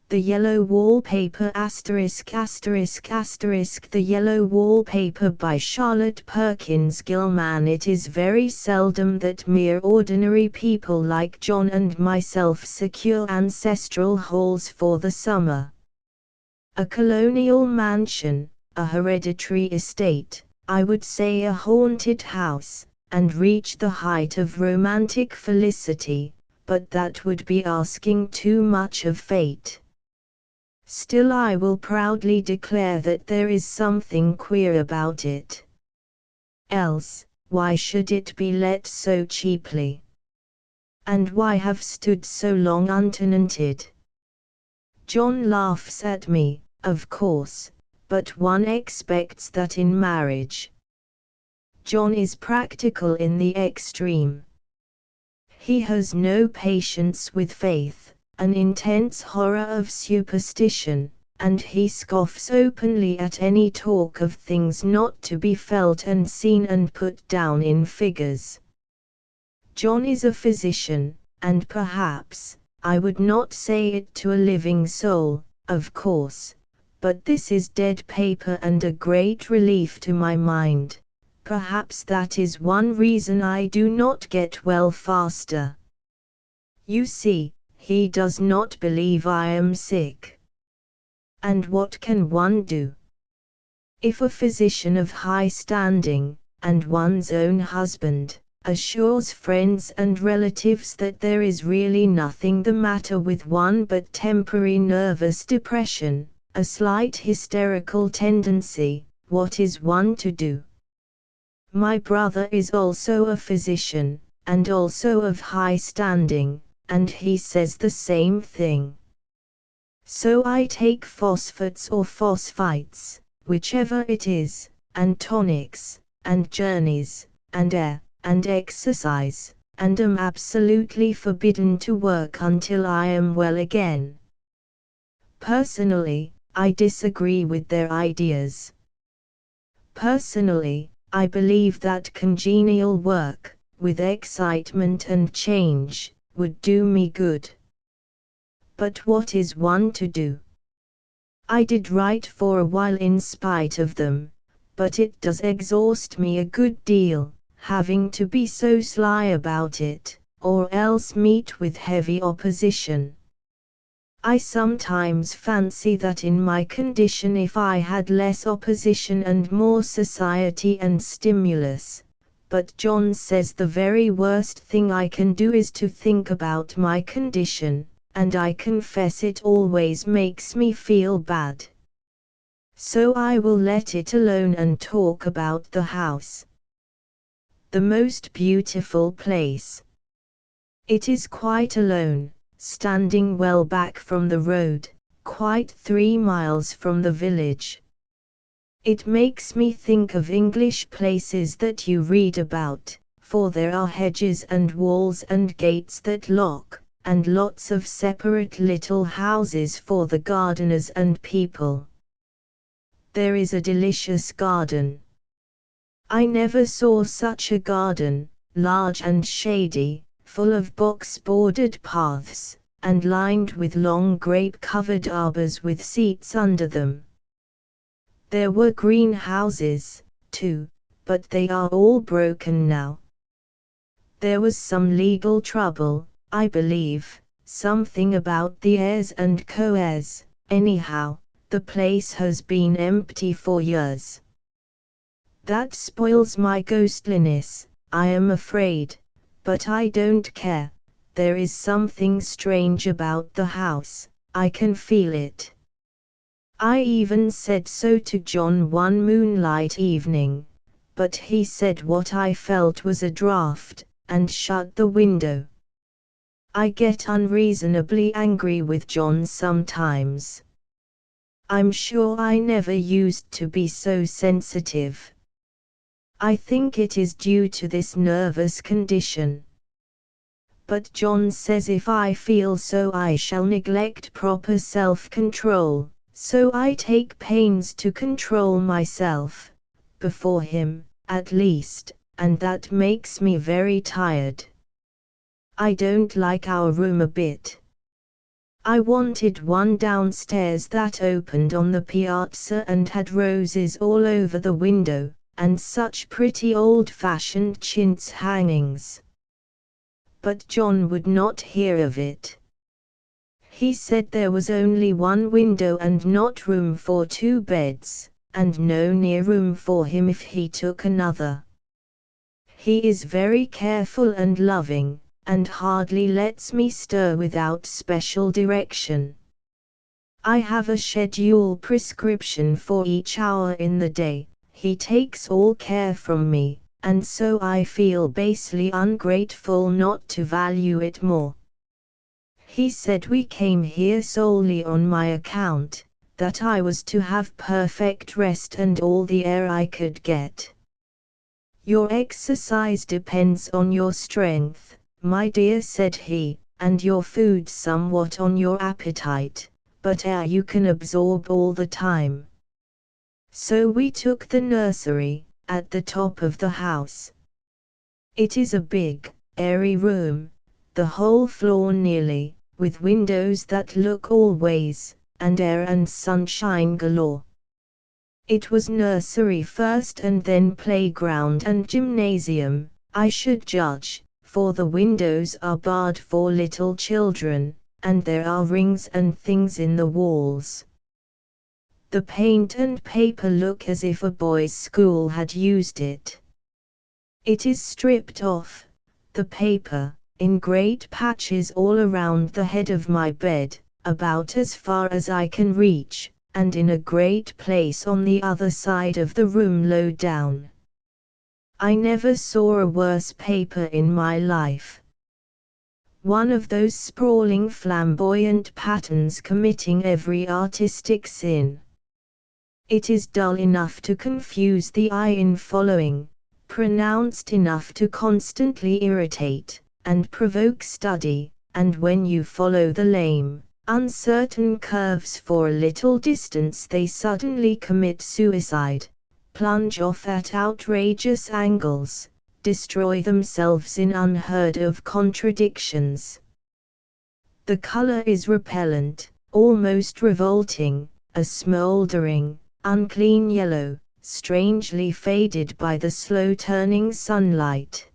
The Yellow Wallpaper ******. The Yellow Wallpaper by Charlotte Perkins Gilman. It is very seldom that mere ordinary people like John and myself secure ancestral halls for the summer. A colonial mansion, a hereditary estate, I would say a haunted house, and reach the height of romantic felicity, but that would be asking too much of fate. Still, I will proudly declare that there is something queer about it. Else, why should it be let so cheaply? And why have stood so long untenanted? John laughs at me, of course, but one expects that in marriage. John is practical in the extreme. He has no patience with faith, an intense horror of superstition, and he scoffs openly at any talk of things not to be felt and seen and put down in figures. John is a physician, and perhaps, I would not say it to a living soul, of course, but this is dead paper and a great relief to my mind. Perhaps that is one reason I do not get well faster. You see, he does not believe I am sick. And what can one do? If a physician of high standing, and one's own husband, assures friends and relatives that there is really nothing the matter with one but temporary nervous depression, a slight hysterical tendency, what is one to do? My brother is also a physician, and also of high standing, and he says the same thing. So I take phosphates or phosphites, whichever it is, and tonics, and journeys, and air, and exercise, and am absolutely forbidden to work until I am well again. Personally, I disagree with their ideas. Personally, I believe that congenial work, with excitement and change, would do me good. But what is one to do? I did write for a while in spite of them, but it does exhaust me a good deal, having to be so sly about it, or else meet with heavy opposition. I sometimes fancy that in my condition, if I had less opposition and more society and stimulus, but John says the very worst thing I can do is to think about my condition, and I confess it always makes me feel bad. So I will let it alone and talk about the house. The most beautiful place. It is quite alone, standing well back from the road, quite 3 miles from the village. It makes me think of English places that you read about, for there are hedges and walls and gates that lock, and lots of separate little houses for the gardeners and people. There is a delicious garden. I never saw such a garden, large and shady, full of box-bordered paths, and lined with long grape-covered arbors with seats under them. There were greenhouses, too, but they are all broken now. There was some legal trouble, I believe, something about the heirs and co-heirs. Anyhow, the place has been empty for years. That spoils my ghostliness, I am afraid, but I don't care. There is something strange about the house, I can feel it. I even said so to John one moonlight evening, but he said what I felt was a draught, and shut the window. I get unreasonably angry with John sometimes. I'm sure I never used to be so sensitive. I think it is due to this nervous condition. But John says if I feel so I shall neglect proper self-control. So I take pains to control myself, before him, at least, and that makes me very tired. I don't like our room a bit. I wanted one downstairs that opened on the piazza and had roses all over the window, and such pretty old-fashioned chintz hangings. But John would not hear of it. He said there was only one window and not room for 2 beds, and no near room for him if he took another. He is very careful and loving, and hardly lets me stir without special direction. I have a schedule prescription for each hour in the day. He takes all care from me, and so I feel basely ungrateful not to value it more. He said we came here solely on my account, that I was to have perfect rest and all the air I could get. Your exercise depends on your strength, my dear, said he, and your food somewhat on your appetite, but air you can absorb all the time. So we took the nursery, at the top of the house. It is a big, airy room, the whole floor nearly, with windows that look all ways, and air and sunshine galore. It was nursery first and then playground and gymnasium, I should judge, for the windows are barred for little children, and there are rings and things in the walls. The paint and paper look as if a boys' school had used it. It is stripped off, the paper, in great patches all around the head of my bed, about as far as I can reach, and in a great place on the other side of the room low down. I never saw a worse paper in my life. One of those sprawling flamboyant patterns committing every artistic sin. It is dull enough to confuse the eye in following, pronounced enough to constantly irritate, and provoke study, and when you follow the lame, uncertain curves for a little distance they suddenly commit suicide, plunge off at outrageous angles, destroy themselves in unheard of contradictions. The color is repellent, almost revolting, a smoldering, unclean yellow, strangely faded by the slow-turning sunlight.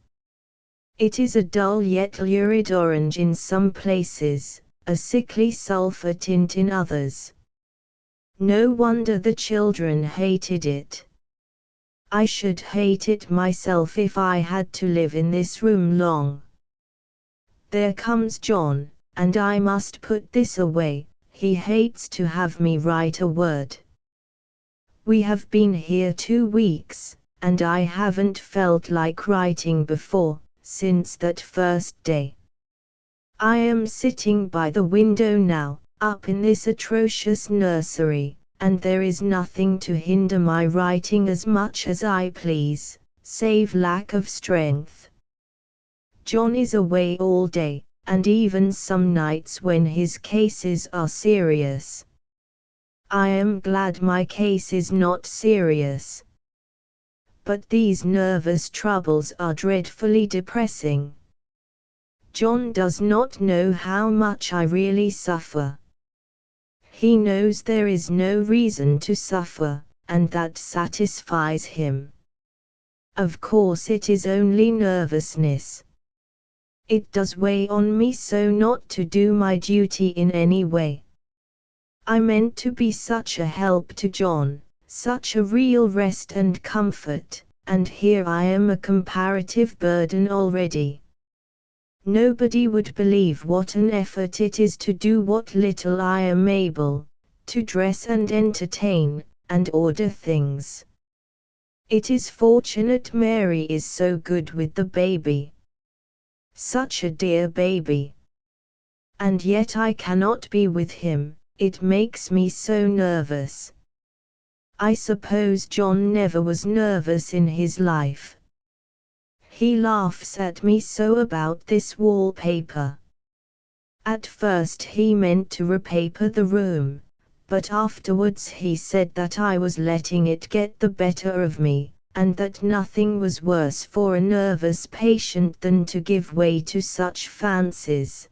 It is a dull yet lurid orange in some places, a sickly sulphur tint in others. No wonder the children hated it. I should hate it myself if I had to live in this room long. There comes John, and I must put this away, he hates to have me write a word. We have been here 2 weeks, and I haven't felt like writing before, since that first day. I am sitting by the window now, up in this atrocious nursery, and there is nothing to hinder my writing as much as I please, save lack of strength. John is away all day, and even some nights when his cases are serious. I am glad my case is not serious. But these nervous troubles are dreadfully depressing. John does not know how much I really suffer. He knows there is no reason to suffer, and that satisfies him. Of course it is only nervousness. It does weigh on me so not to do my duty in any way. I meant to be such a help to John, such a real rest and comfort, and here I am a comparative burden already. Nobody would believe what an effort it is to do what little I am able, to dress and entertain, and order things. It is fortunate Mary is so good with the baby. Such a dear baby. And yet I cannot be with him, it makes me so nervous. I suppose John never was nervous in his life. He laughs at me so about this wallpaper. At first he meant to repaper the room, but afterwards he said that I was letting it get the better of me, and that nothing was worse for a nervous patient than to give way to such fancies.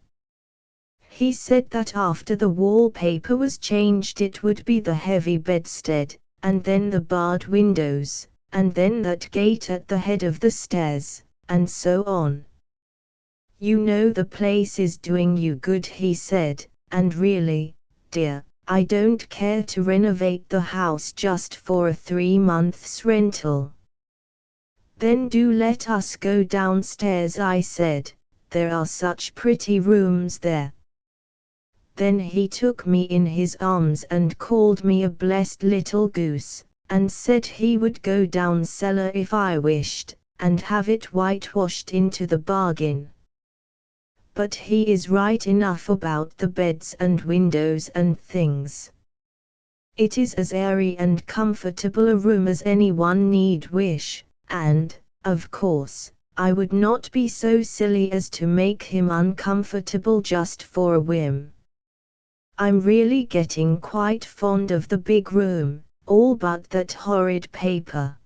He said that after the wallpaper was changed it would be the heavy bedstead, and then the barred windows, and then that gate at the head of the stairs, and so on. You know the place is doing you good, he said, and really, dear, I don't care to renovate the house just for a 3 months rental. Then do let us go downstairs, I said, there are such pretty rooms there. Then he took me in his arms and called me a blessed little goose, and said he would go down cellar if I wished, and have it whitewashed into the bargain. But he is right enough about the beds and windows and things. It is as airy and comfortable a room as anyone need wish, and, of course, I would not be so silly as to make him uncomfortable just for a whim. I'm really getting quite fond of the big room, all but that horrid paper.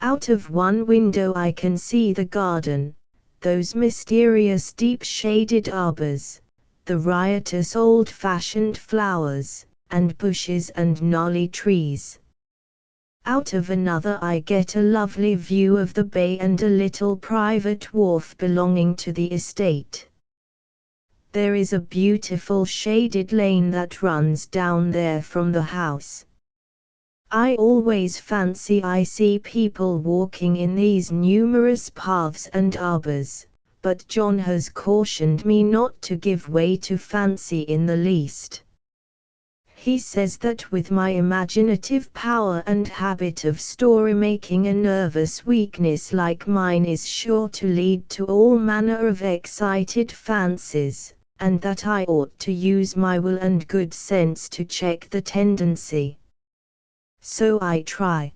Out of one window I can see the garden, those mysterious deep-shaded arbors, the riotous old-fashioned flowers, and bushes and gnarly trees. Out of another I get a lovely view of the bay and a little private wharf belonging to the estate. There is a beautiful shaded lane that runs down there from the house. I always fancy I see people walking in these numerous paths and arbors, but John has cautioned me not to give way to fancy in the least. He says that with my imaginative power and habit of story-making, a nervous weakness like mine is sure to lead to all manner of excited fancies, and that I ought to use my will and good sense to check the tendency. So I try.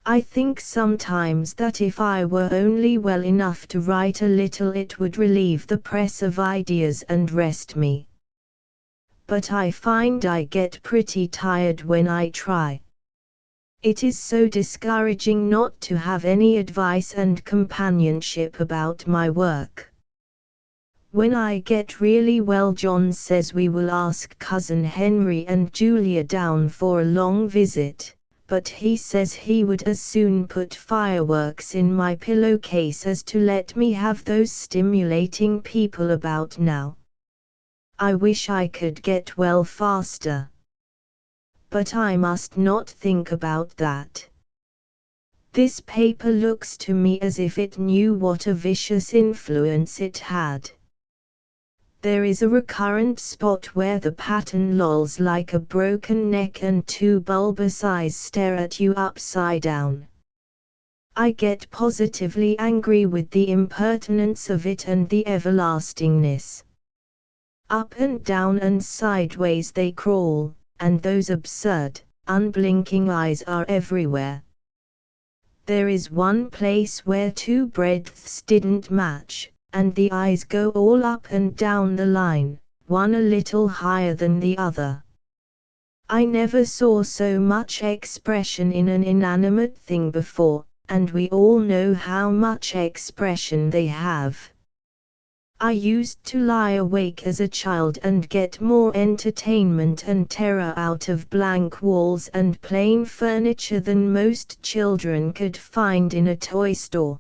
I think sometimes that if I were only well enough to write a little it would relieve the press of ideas and rest me. But I find I get pretty tired when I try. It is so discouraging not to have any advice and companionship about my work. When I get really well, John says we will ask Cousin Henry and Julia down for a long visit, but he says he would as soon put fireworks in my pillowcase as to let me have those stimulating people about now. I wish I could get well faster. But I must not think about that. This paper looks to me as if it knew what a vicious influence it had. There is a recurrent spot where the pattern lolls like a broken neck and two bulbous eyes stare at you upside down. I get positively angry with the impertinence of it and the everlastingness. Up and down and sideways they crawl, and those absurd, unblinking eyes are everywhere. There is one place where two breadths didn't match, and the eyes go all up and down the line, one a little higher than the other. I never saw so much expression in an inanimate thing before, and we all know how much expression they have. I used to lie awake as a child and get more entertainment and terror out of blank walls and plain furniture than most children could find in a toy store.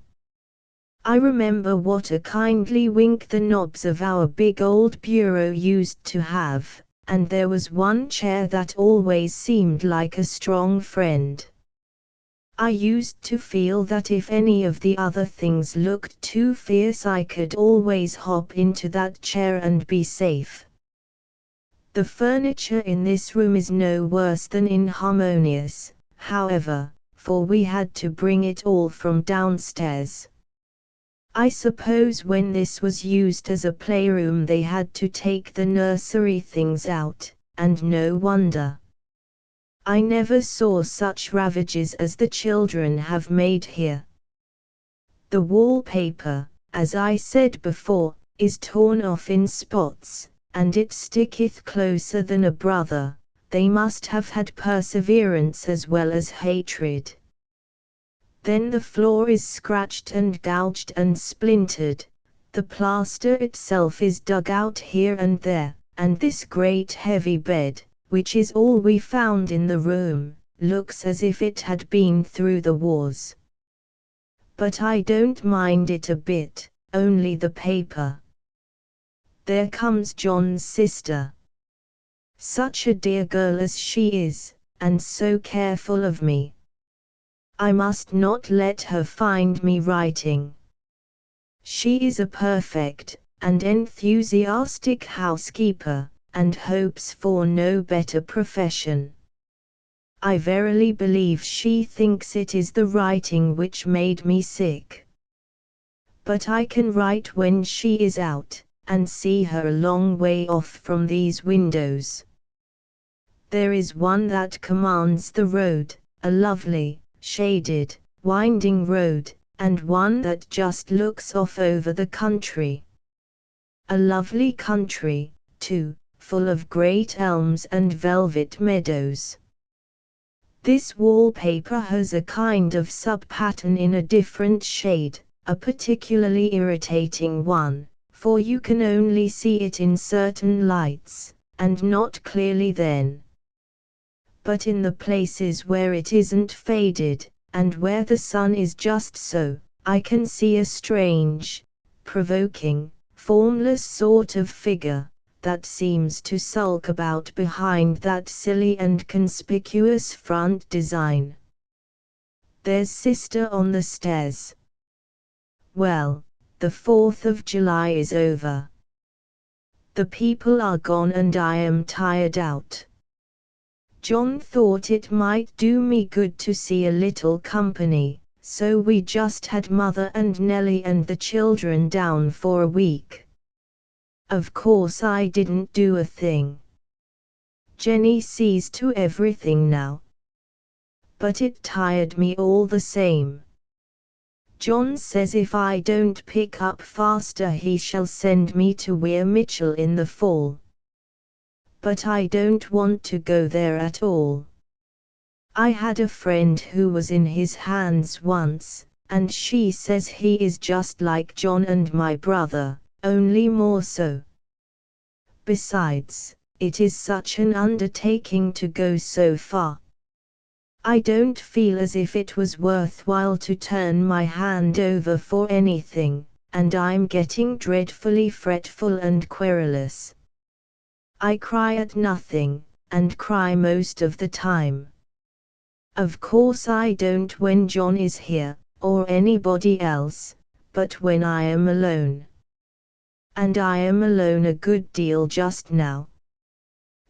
I remember what a kindly wink the knobs of our big old bureau used to have, and there was one chair that always seemed like a strong friend. I used to feel that if any of the other things looked too fierce I could always hop into that chair and be safe. The furniture in this room is no worse than inharmonious, however, for we had to bring it all from downstairs. I suppose when this was used as a playroom they had to take the nursery things out, and no wonder. I never saw such ravages as the children have made here. The wallpaper, as I said before, is torn off in spots, and it sticketh closer than a brother. They must have had perseverance as well as hatred. Then the floor is scratched and gouged and splintered, The plaster itself is dug out here and there, and this great heavy bed, which is all we found in the room, looks as if it had been through the wars. But I don't mind it a bit, only the paper. There comes John's sister. Such a dear girl as she is, and so careful of me. I must not let her find me writing. She is a perfect and enthusiastic housekeeper, and hopes for no better profession. I verily believe she thinks it is the writing which made me sick. But I can write when she is out, and see her a long way off from these windows. There is one that commands the road, a lovely, shaded, winding road, and one that just looks off over the country. A lovely country, too, full of great elms and velvet meadows. This wallpaper has a kind of sub-pattern in a different shade, a particularly irritating one, for you can only see it in certain lights, and not clearly then. But in the places where it isn't faded, and where the sun is just so, I can see a strange, provoking, formless sort of figure, that seems to sulk about behind that silly and conspicuous front design. There's sister on the stairs. Well, the 4th of July is over. The people are gone and I am tired out. John thought it might do me good to see a little company, so we just had Mother and Nellie and the children down for a week. Of course I didn't do a thing. Jenny sees to everything now. But it tired me all the same. John says if I don't pick up faster he shall send me to Weir Mitchell in the fall. But I don't want to go there at all. I had a friend who was in his hands once, and she says he is just like John and my brother, only more so. Besides, it is such an undertaking to go so far. I don't feel as if it was worthwhile to turn my hand over for anything, and I'm getting dreadfully fretful and querulous. I cry at nothing, and cry most of the time. Of course I don't when John is here, or anybody else, but when I am alone. And I am alone a good deal just now.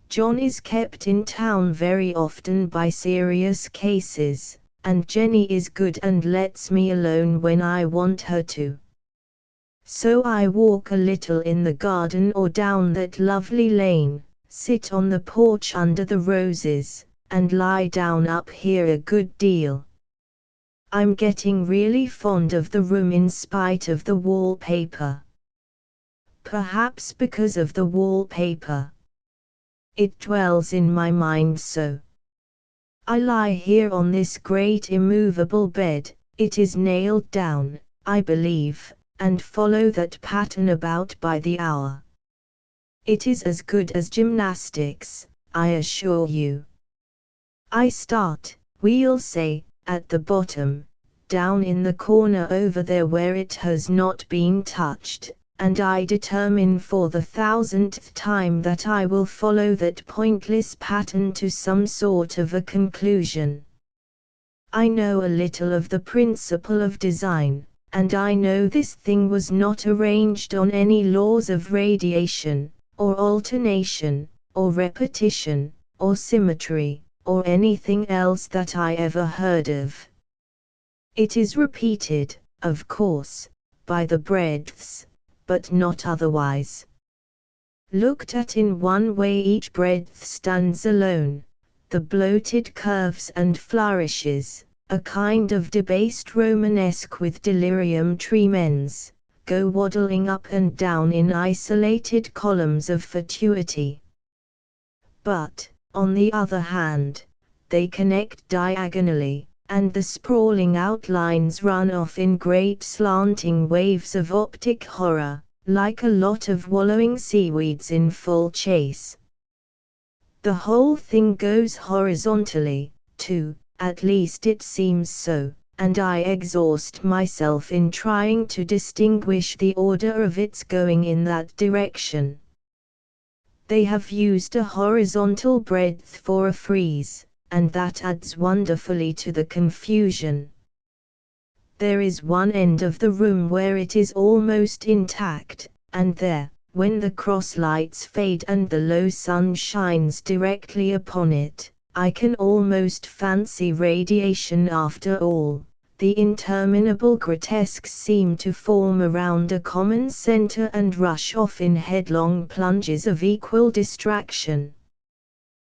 John is kept in town very often by serious cases, and Jenny is good and lets me alone when I want her to. So I walk a little in the garden or down that lovely lane, sit on the porch under the roses, and lie down up here a good deal. I'm getting really fond of the room in spite of the wallpaper. Perhaps because of the wallpaper. It dwells in my mind so. I lie here on this great immovable bed, it is nailed down, I believe, and follow that pattern about by the hour. It is as good as gymnastics, I assure you. I start, we'll say, at the bottom, down in the corner over there where it has not been touched, and I determine for the 1000th time that I will follow that pointless pattern to some sort of a conclusion. I know a little of the principle of design, and I know this thing was not arranged on any laws of radiation, or alternation, or repetition, or symmetry, or anything else that I ever heard of. It is repeated, of course, by the breadths, but not otherwise. Looked at in one way each breadth stands alone, the bloated curves and flourishes, a kind of debased Romanesque with delirium tremens, go waddling up and down in isolated columns of fatuity. But, on the other hand, they connect diagonally, and the sprawling outlines run off in great slanting waves of optic horror, like a lot of wallowing seaweeds in full chase. The whole thing goes horizontally, too, at least it seems so, and I exhaust myself in trying to distinguish the order of its going in that direction. They have used a horizontal breadth for a frieze, and that adds wonderfully to the confusion. There is one end of the room where it is almost intact, and there, when the cross lights fade and the low sun shines directly upon it, I can almost fancy radiation after all. The interminable grotesques seem to form around a common center and rush off in headlong plunges of equal distraction.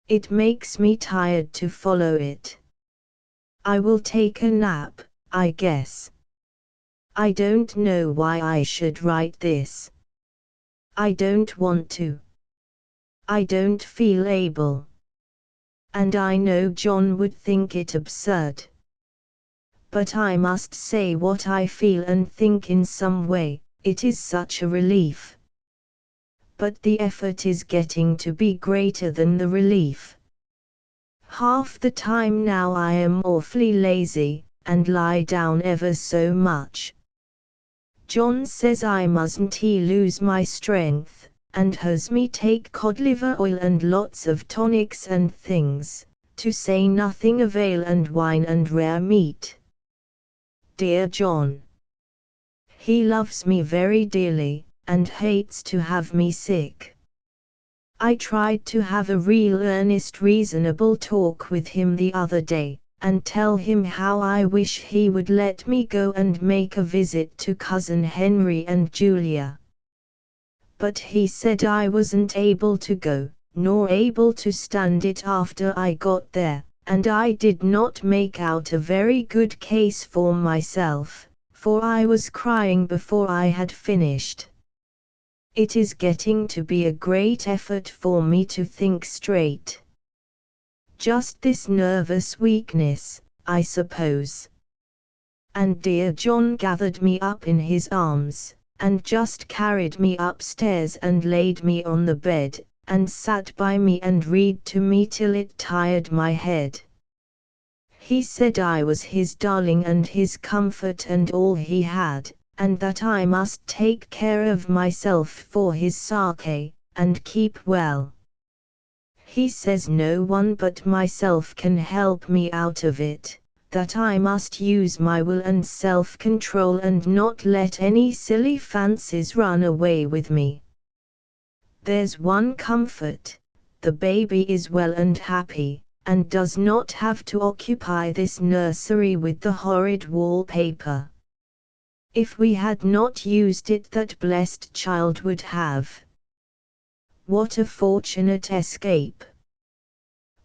It makes me tired to follow it. I will take a nap, I guess. I don't know why I should write this. I don't want to. I don't feel able. And I know John would think it absurd. But I must say what I feel and think in some way. It is such a relief. But the effort is getting to be greater than the relief. Half the time now I am awfully lazy, and lie down ever so much. John says I mustn't lose my strength, and has me take cod liver oil and lots of tonics and things, to say nothing of ale and wine and rare meat. Dear John. He loves me very dearly, and hates to have me sick. I tried to have a real earnest reasonable talk with him the other day, and tell him how I wish he would let me go and make a visit to Cousin Henry and Julia. But he said I wasn't able to go, nor able to stand it after I got there, and I did not make out a very good case for myself, for I was crying before I had finished. It is getting to be a great effort for me to think straight. Just this nervous weakness, I suppose. And dear John gathered me up in his arms, and just carried me upstairs and laid me on the bed, and sat by me and read to me till it tired my head. He said I was his darling and his comfort and all he had, and that I must take care of myself for his sake, and keep well. He says no one but myself can help me out of it, that I must use my will and self-control and not let any silly fancies run away with me. There's one comfort, the baby is well and happy, and does not have to occupy this nursery with the horrid wallpaper. If we had not used it, that blessed child would have. What a fortunate escape!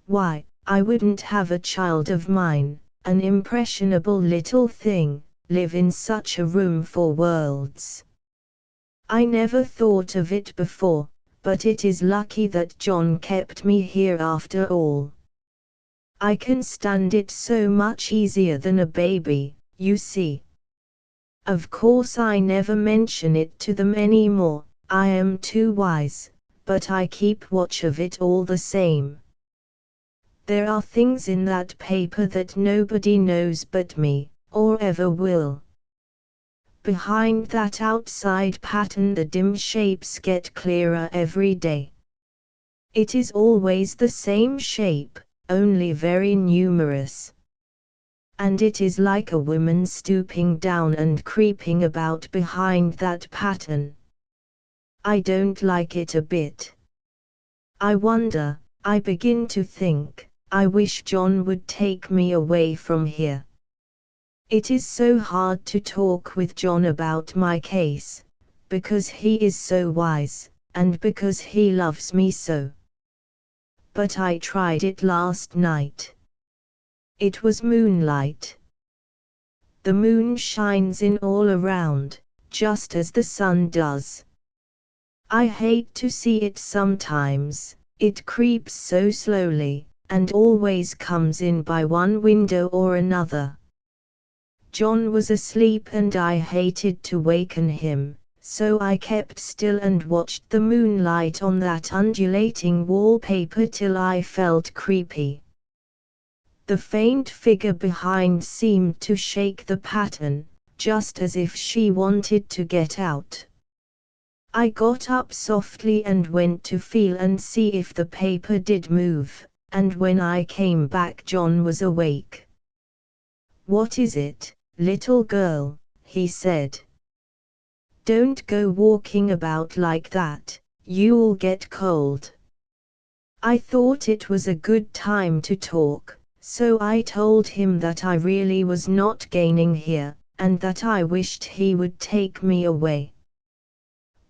Why, I wouldn't have a child of mine, an impressionable little thing, live in such a room for worlds. I never thought of it before, but it is lucky that John kept me here after all. I can stand it so much easier than a baby, you see. Of course I never mention it to them anymore, I am too wise, but I keep watch of it all the same. There are things in that paper that nobody knows but me, or ever will. Behind that outside pattern the dim shapes get clearer every day. It is always the same shape, only very numerous. And it is like a woman stooping down and creeping about behind that pattern. I don't like it a bit. I wonder, I begin to think, I wish John would take me away from here. It is so hard to talk with John about my case, because he is so wise, and because he loves me so. But I tried it last night. It was moonlight. The moon shines in all around, just as the sun does. I hate to see it sometimes, it creeps so slowly, and always comes in by one window or another. John was asleep and I hated to waken him, so I kept still and watched the moonlight on that undulating wallpaper till I felt creepy. The faint figure behind seemed to shake the pattern, just as if she wanted to get out. I got up softly and went to feel and see if the paper did move, and when I came back John was awake. "What is it, little girl?" he said. "Don't go walking about like that, you'll get cold." I thought it was a good time to talk, so I told him that I really was not gaining here, and that I wished he would take me away.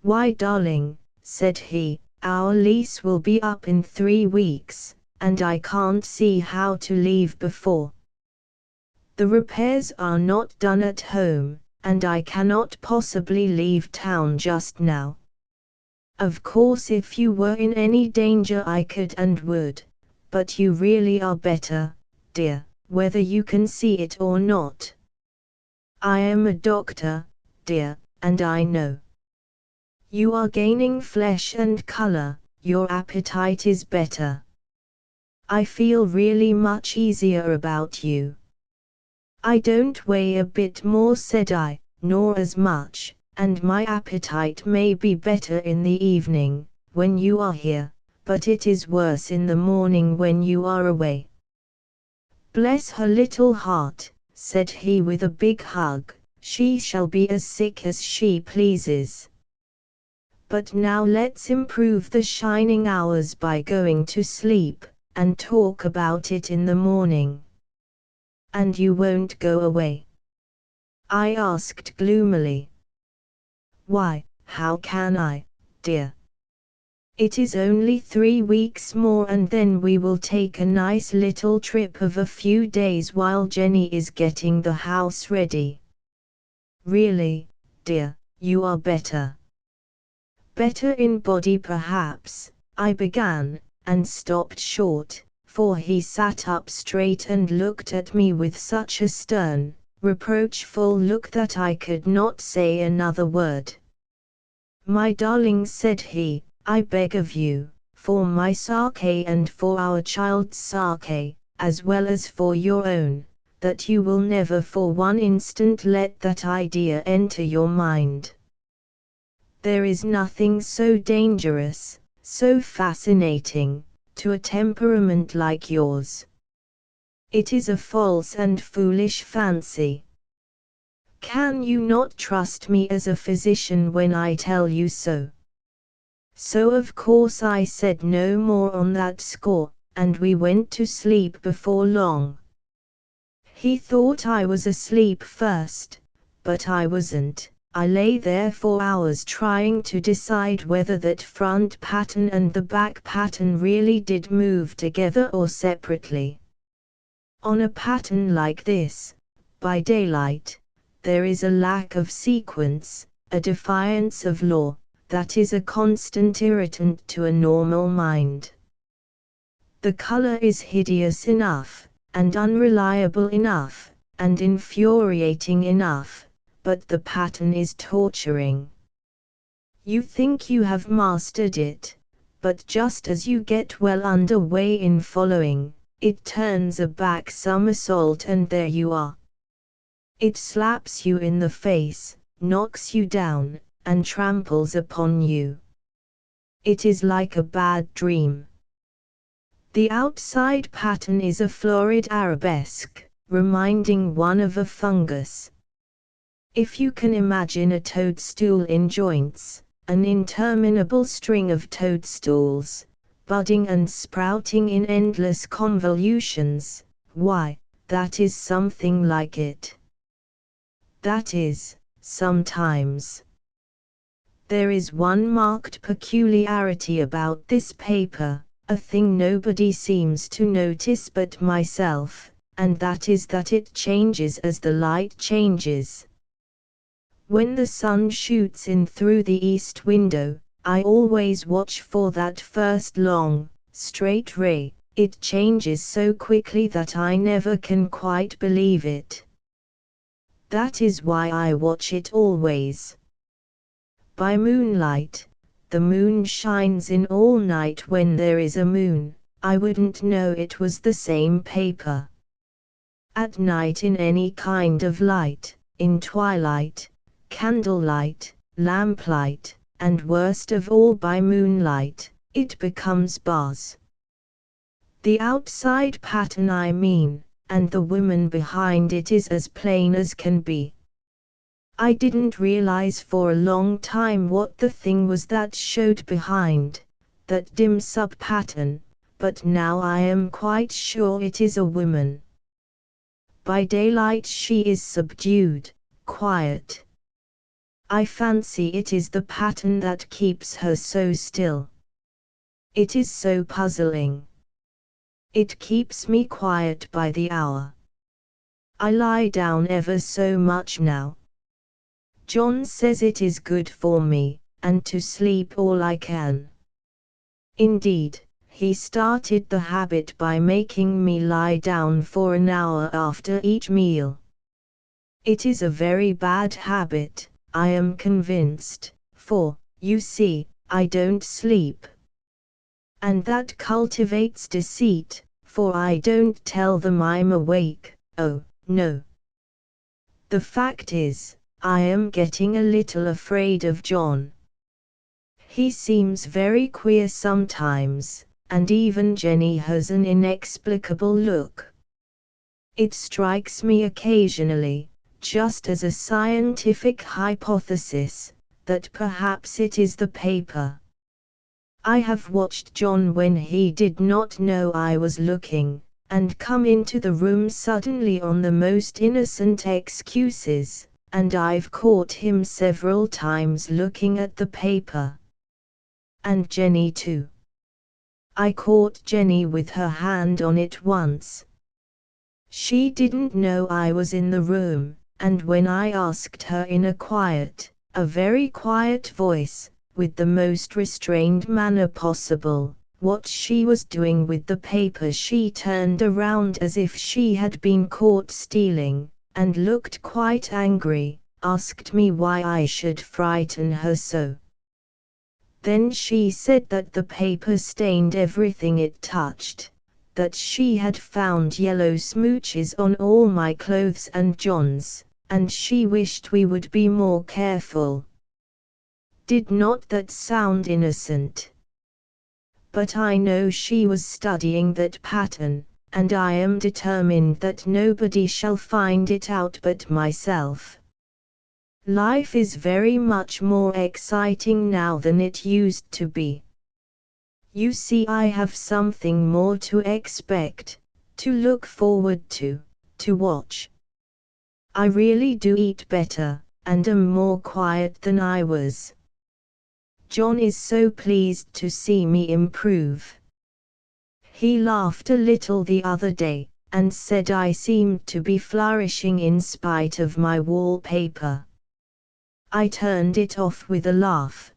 "Why, darling," said he, "our lease will be up in 3 weeks, and I can't see how to leave before. The repairs are not done at home, and I cannot possibly leave town just now. Of course if you were in any danger I could and would, but you really are better, dear, whether you can see it or not. I am a doctor, dear, and I know. You are gaining flesh and color, your appetite is better. I feel really much easier about you. I don't weigh a bit more," said I, "nor as much, and my appetite may be better in the evening, when you are here, but it is worse in the morning when you are away." "Bless her little heart," said he with a big hug, "she shall be as sick as she pleases. But now let's improve the shining hours by going to sleep, and talk about it in the morning." "And you won't go away?" I asked gloomily. "Why, how can I, dear? It is only 3 weeks more and then we will take a nice little trip of a few days while Jenny is getting the house ready." "Really, dear, you are better." "Better in body perhaps," I began, and stopped short, for he sat up straight and looked at me with such a stern, reproachful look that I could not say another word. "My darling," said he, "I beg of you, for my sake and for our child's sake, as well as for your own, that you will never for one instant let that idea enter your mind. There is nothing so dangerous, so fascinating, to a temperament like yours. It is a false and foolish fancy. Can you not trust me as a physician when I tell you so?" So of course I said no more on that score, and we went to sleep before long. He thought I was asleep first, but I wasn't. I lay there for hours trying to decide whether that front pattern and the back pattern really did move together or separately. On a pattern like this, by daylight, there is a lack of sequence, a defiance of law, that is a constant irritant to a normal mind. The color is hideous enough, and unreliable enough, and infuriating enough, but the pattern is torturing. You think you have mastered it, but just as you get well under way in following, it turns a back somersault and there you are. It slaps you in the face, knocks you down, and tramples upon you. It is like a bad dream. The outside pattern is a florid arabesque, reminding one of a fungus. If you can imagine a toadstool in joints, an interminable string of toadstools, budding and sprouting in endless convolutions, why, that is something like it. That is, sometimes. There is one marked peculiarity about this paper, a thing nobody seems to notice but myself, and that is that it changes as the light changes. When the sun shoots in through the east window, I always watch for that first long, straight ray, It changes so quickly that I never can quite believe it. That is why I watch it always. By moonlight, the moon shines in all night when there is a moon, I wouldn't know it was the same paper. At night in any kind of light, in twilight, candlelight, lamplight, and worst of all by moonlight, it becomes bars. The outside pattern I mean, and the woman behind it is as plain as can be. I didn't realize for a long time what the thing was that showed behind, that dim sub-pattern, but now I am quite sure it is a woman. By daylight she is subdued, quiet. I fancy it is the pattern that keeps her so still. It is so puzzling. It keeps me quiet by the hour. I lie down ever so much now. John says it is good for me, and to sleep all I can. Indeed, he started the habit by making me lie down for an hour after each meal. It is a very bad habit, I am convinced, for, you see, I don't sleep. And that cultivates deceit, for I don't tell them I'm awake, oh, no. The fact is, I am getting a little afraid of John. He seems very queer sometimes, and even Jenny has an inexplicable look. It strikes me occasionally, just as a scientific hypothesis, that perhaps it is the paper. I have watched John when he did not know I was looking, and come into the room suddenly on the most innocent excuses, and I've caught him several times looking at the paper. And Jenny too. I caught Jenny with her hand on it once. She didn't know I was in the room, and when I asked her in a very quiet voice, with the most restrained manner possible, what she was doing with the paper, she turned around as if she had been caught stealing, and looked quite angry, asked me why I should frighten her so. Then she said that the paper stained everything it touched, that she had found yellow smooches on all my clothes and John's, and she wished we would be more careful. Did not that sound innocent? But I know she was studying that pattern, and I am determined that nobody shall find it out but myself. Life is very much more exciting now than it used to be. You see, I have something more to expect, to look forward to watch. I really do eat better, and am more quiet than I was. John is so pleased to see me improve. He laughed a little the other day, and said I seemed to be flourishing in spite of my wallpaper. I turned it off with a laugh.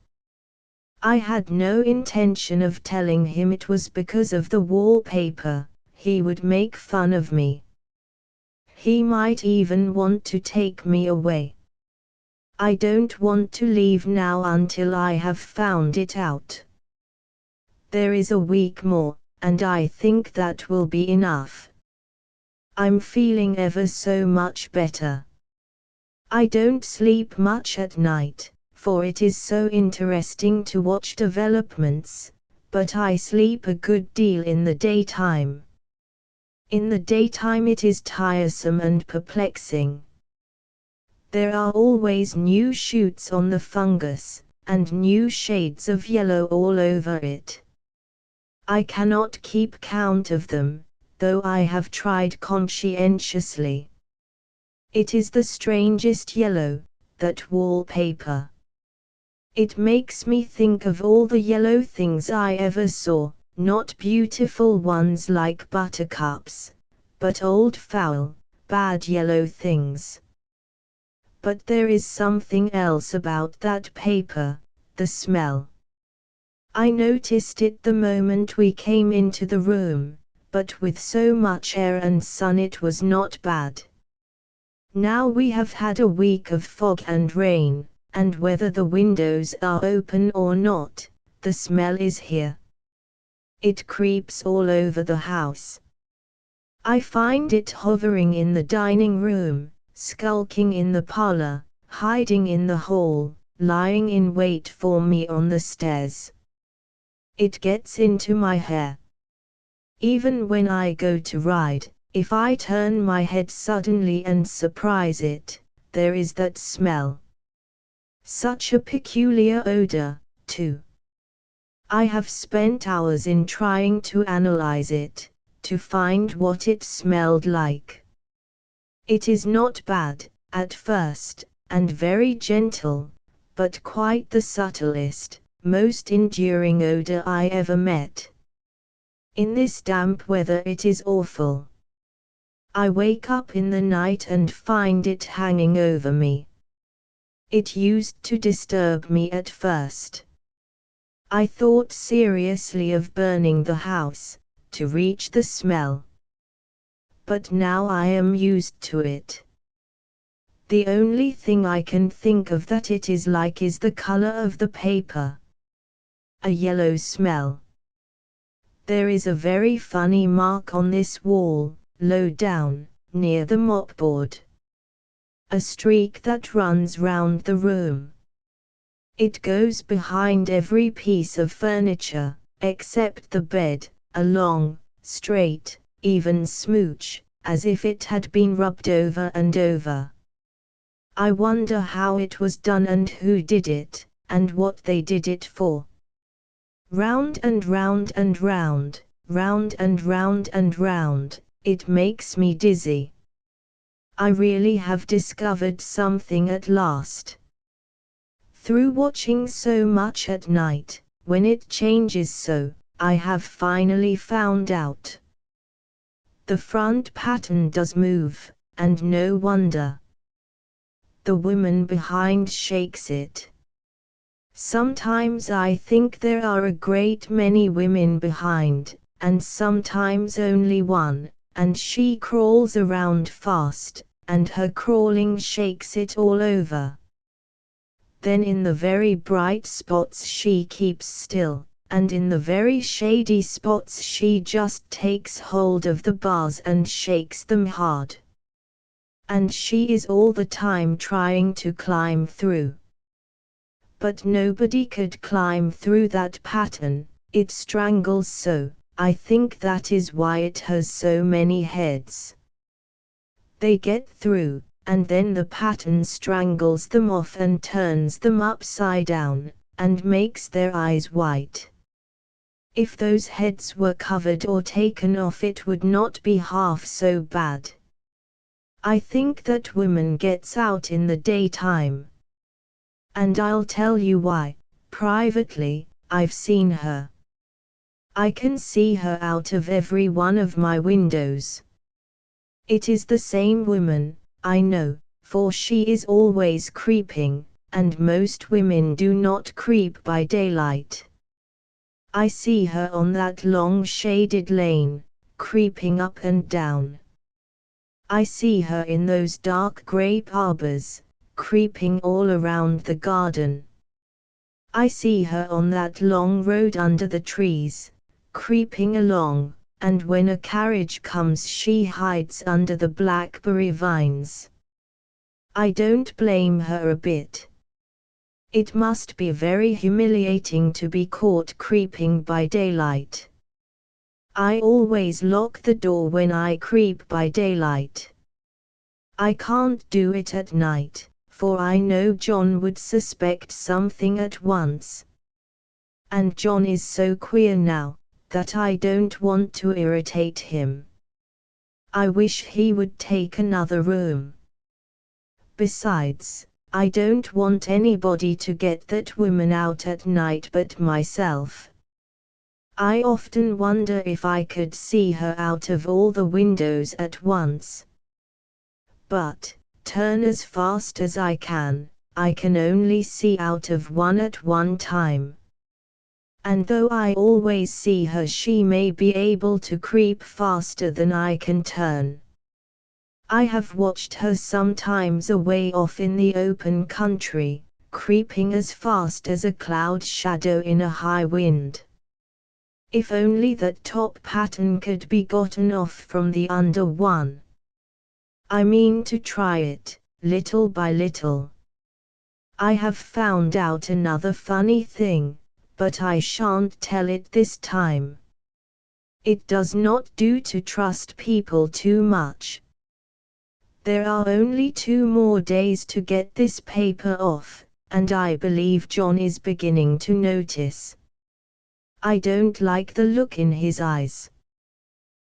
I had no intention of telling him it was because of the wallpaper, he would make fun of me. He might even want to take me away. I don't want to leave now until I have found it out. There is a week more, and I think that will be enough. I'm feeling ever so much better. I don't sleep much at night, for it is so interesting to watch developments, but I sleep a good deal in the daytime. In the daytime it is tiresome and perplexing. There are always new shoots on the fungus, and new shades of yellow all over it. I cannot keep count of them, though I have tried conscientiously. It is the strangest yellow, that wallpaper. It makes me think of all the yellow things I ever saw, not beautiful ones like buttercups, but old foul, bad yellow things. But there is something else about that paper, the smell. I noticed it the moment we came into the room, but with so much air and sun it was not bad. Now we have had a week of fog and rain, and whether the windows are open or not, the smell is here. It creeps all over the house. I find it hovering in the dining room, skulking in the parlor, hiding in the hall, lying in wait for me on the stairs. It gets into my hair. Even when I go to ride, if I turn my head suddenly and surprise it, there is that smell. Such a peculiar odor, too. I have spent hours in trying to analyze it, to find what it smelled like. It is not bad, at first, and very gentle, but quite the subtlest, most enduring odor I ever met. In this damp weather it is awful. I wake up in the night and find it hanging over me. It used to disturb me at first. I thought seriously of burning the house, to reach the smell. But now I am used to it. The only thing I can think of that it is like is the color of the paper. A yellow smell. There is a very funny mark on this wall, low down, near the mopboard. A streak that runs round the room. It goes behind every piece of furniture, except the bed, a long, straight, even smooch, as if it had been rubbed over and over. I wonder how it was done and who did it, and what they did it for. Round and round and round, round and round and round, it makes me dizzy. I really have discovered something at last. Through watching so much at night, when it changes so, I have finally found out. The front pattern does move, and no wonder. The woman behind shakes it. Sometimes I think there are a great many women behind, and sometimes only one, and she crawls around fast, and her crawling shakes it all over. Then in the very bright spots she keeps still, and in the very shady spots she just takes hold of the bars and shakes them hard. And she is all the time trying to climb through. But nobody could climb through that pattern, it strangles so. I think that is why it has so many heads. They get through, and then the pattern strangles them off and turns them upside down, and makes their eyes white. If those heads were covered or taken off it would not be half so bad. I think that woman gets out in the daytime. And I'll tell you why. Privately, I've seen her. I can see her out of every one of my windows. It is the same woman, I know, for she is always creeping, and most women do not creep by daylight. I see her on that long shaded lane, creeping up and down. I see her in those dark grape arbors, creeping all around the garden. I see her on that long road under the trees, creeping along, and when a carriage comes she hides under the blackberry vines. I don't blame her a bit. It must be very humiliating to be caught creeping by daylight. I always lock the door when I creep by daylight. I can't do it at night, for I know John would suspect something at once. And John is so queer now, that I don't want to irritate him. I wish he would take another room. Besides, I don't want anybody to get that woman out at night but myself. I often wonder if I could see her out of all the windows at once. But, turn as fast as I can only see out of one at one time. and though I always see her, she may be able to creep faster than I can turn. I have watched her sometimes away off in the open country, creeping as fast as a cloud shadow in a high wind. If only that top pattern could be gotten off from the under one. I mean to try it, little by little. I have found out another funny thing, but I shan't tell it this time. It does not do to trust people too much. There are only 2 more days to get this paper off, and I believe John is beginning to notice. I don't like the look in his eyes.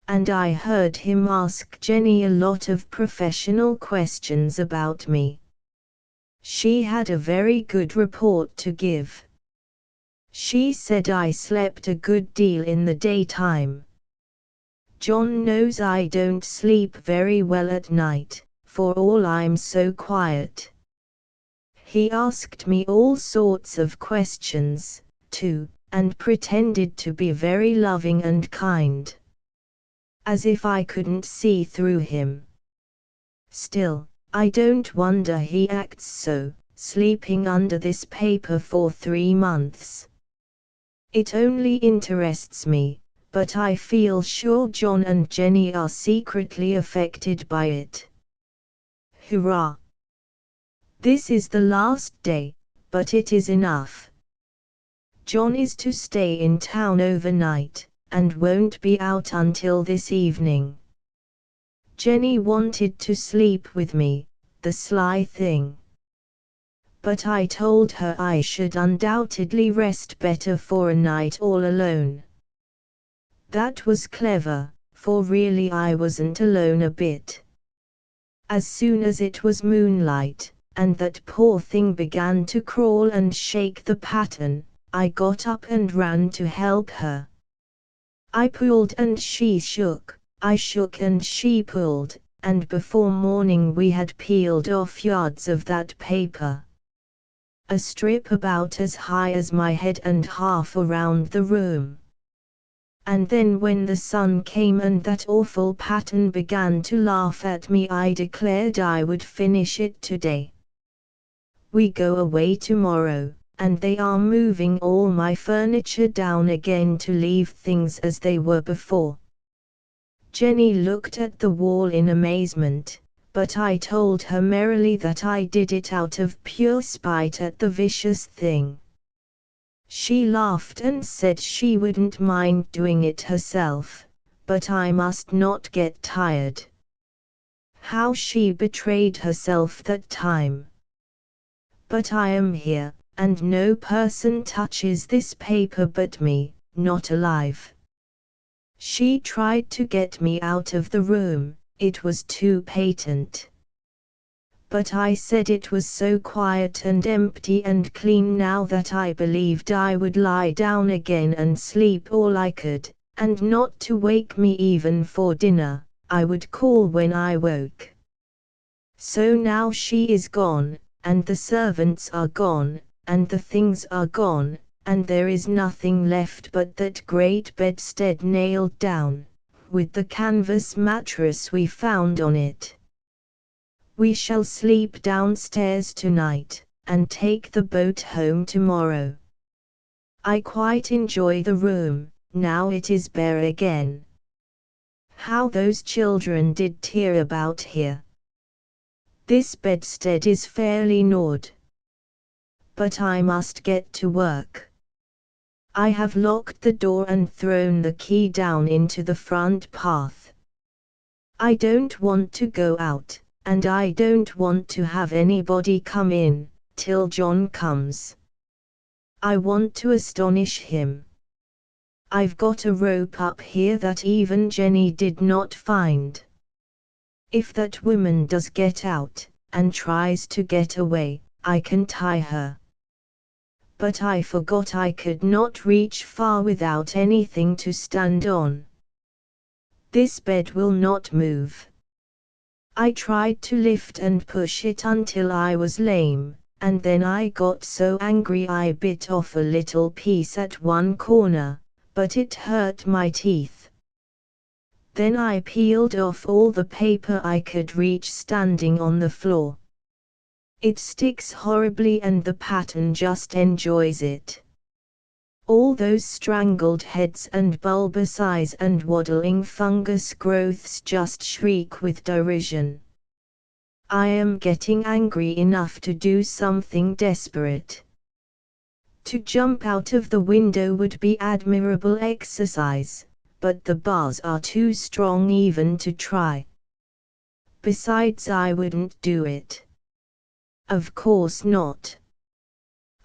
And I heard him ask Jenny a lot of professional questions about me. She had a very good report to give. She said I slept a good deal in the daytime. John knows I don't sleep very well at night, for all I'm so quiet. He asked me all sorts of questions, too, and pretended to be very loving and kind. As if I couldn't see through him. Still, I don't wonder he acts so, sleeping under this paper for 3 months. It only interests me, but I feel sure John and Jenny are secretly affected by it. Hurrah! This is the last day, but it is enough. John is to stay in town overnight, and won't be out until this evening. Jenny wanted to sleep with me, the sly thing. But I told her I should undoubtedly rest better for a night all alone. That was clever, for really I wasn't alone a bit. As soon as it was moonlight, and that poor thing began to crawl and shake the pattern, I got up and ran to help her. I pulled and she shook, I shook and she pulled, and before morning we had peeled off yards of that paper. A strip about as high as my head and half around the room. And then when the sun came and that awful pattern began to laugh at me, I declared I would finish it today. We go away tomorrow, and they are moving all my furniture down again to leave things as they were before. Jenny looked at the wall in amazement, but I told her merrily that I did it out of pure spite at the vicious thing. She laughed and said she wouldn't mind doing it herself, but I must not get tired. How she betrayed herself that time. But I am here, and no person touches this paper but me, not alive. She tried to get me out of the room, it was too patent. But I said it was so quiet and empty and clean now that I believed I would lie down again and sleep all I could, and not to wake me even for dinner, I would call when I woke. So now she is gone, and the servants are gone, and the things are gone, and there is nothing left but that great bedstead nailed down, with the canvas mattress we found on it. We shall sleep downstairs tonight, and take the boat home tomorrow. I quite enjoy the room, now it is bare again. How those children did tear about here. This bedstead is fairly gnawed. But I must get to work. I have locked the door and thrown the key down into the front path. I don't want to go out, and I don't want to have anybody come in, till John comes. I want to astonish him. I've got a rope up here that even Jenny did not find. If that woman does get out, and tries to get away, I can tie her. But I forgot I could not reach far without anything to stand on. This bed will not move. I tried to lift and push it until I was lame, and then I got so angry I bit off a little piece at one corner, but it hurt my teeth. Then I peeled off all the paper I could reach standing on the floor. It sticks horribly and the pattern just enjoys it. All those strangled heads and bulbous eyes and waddling fungus growths just shriek with derision. I am getting angry enough to do something desperate. To jump out of the window would be admirable exercise, but the bars are too strong even to try. Besides, I wouldn't do it. Of course not.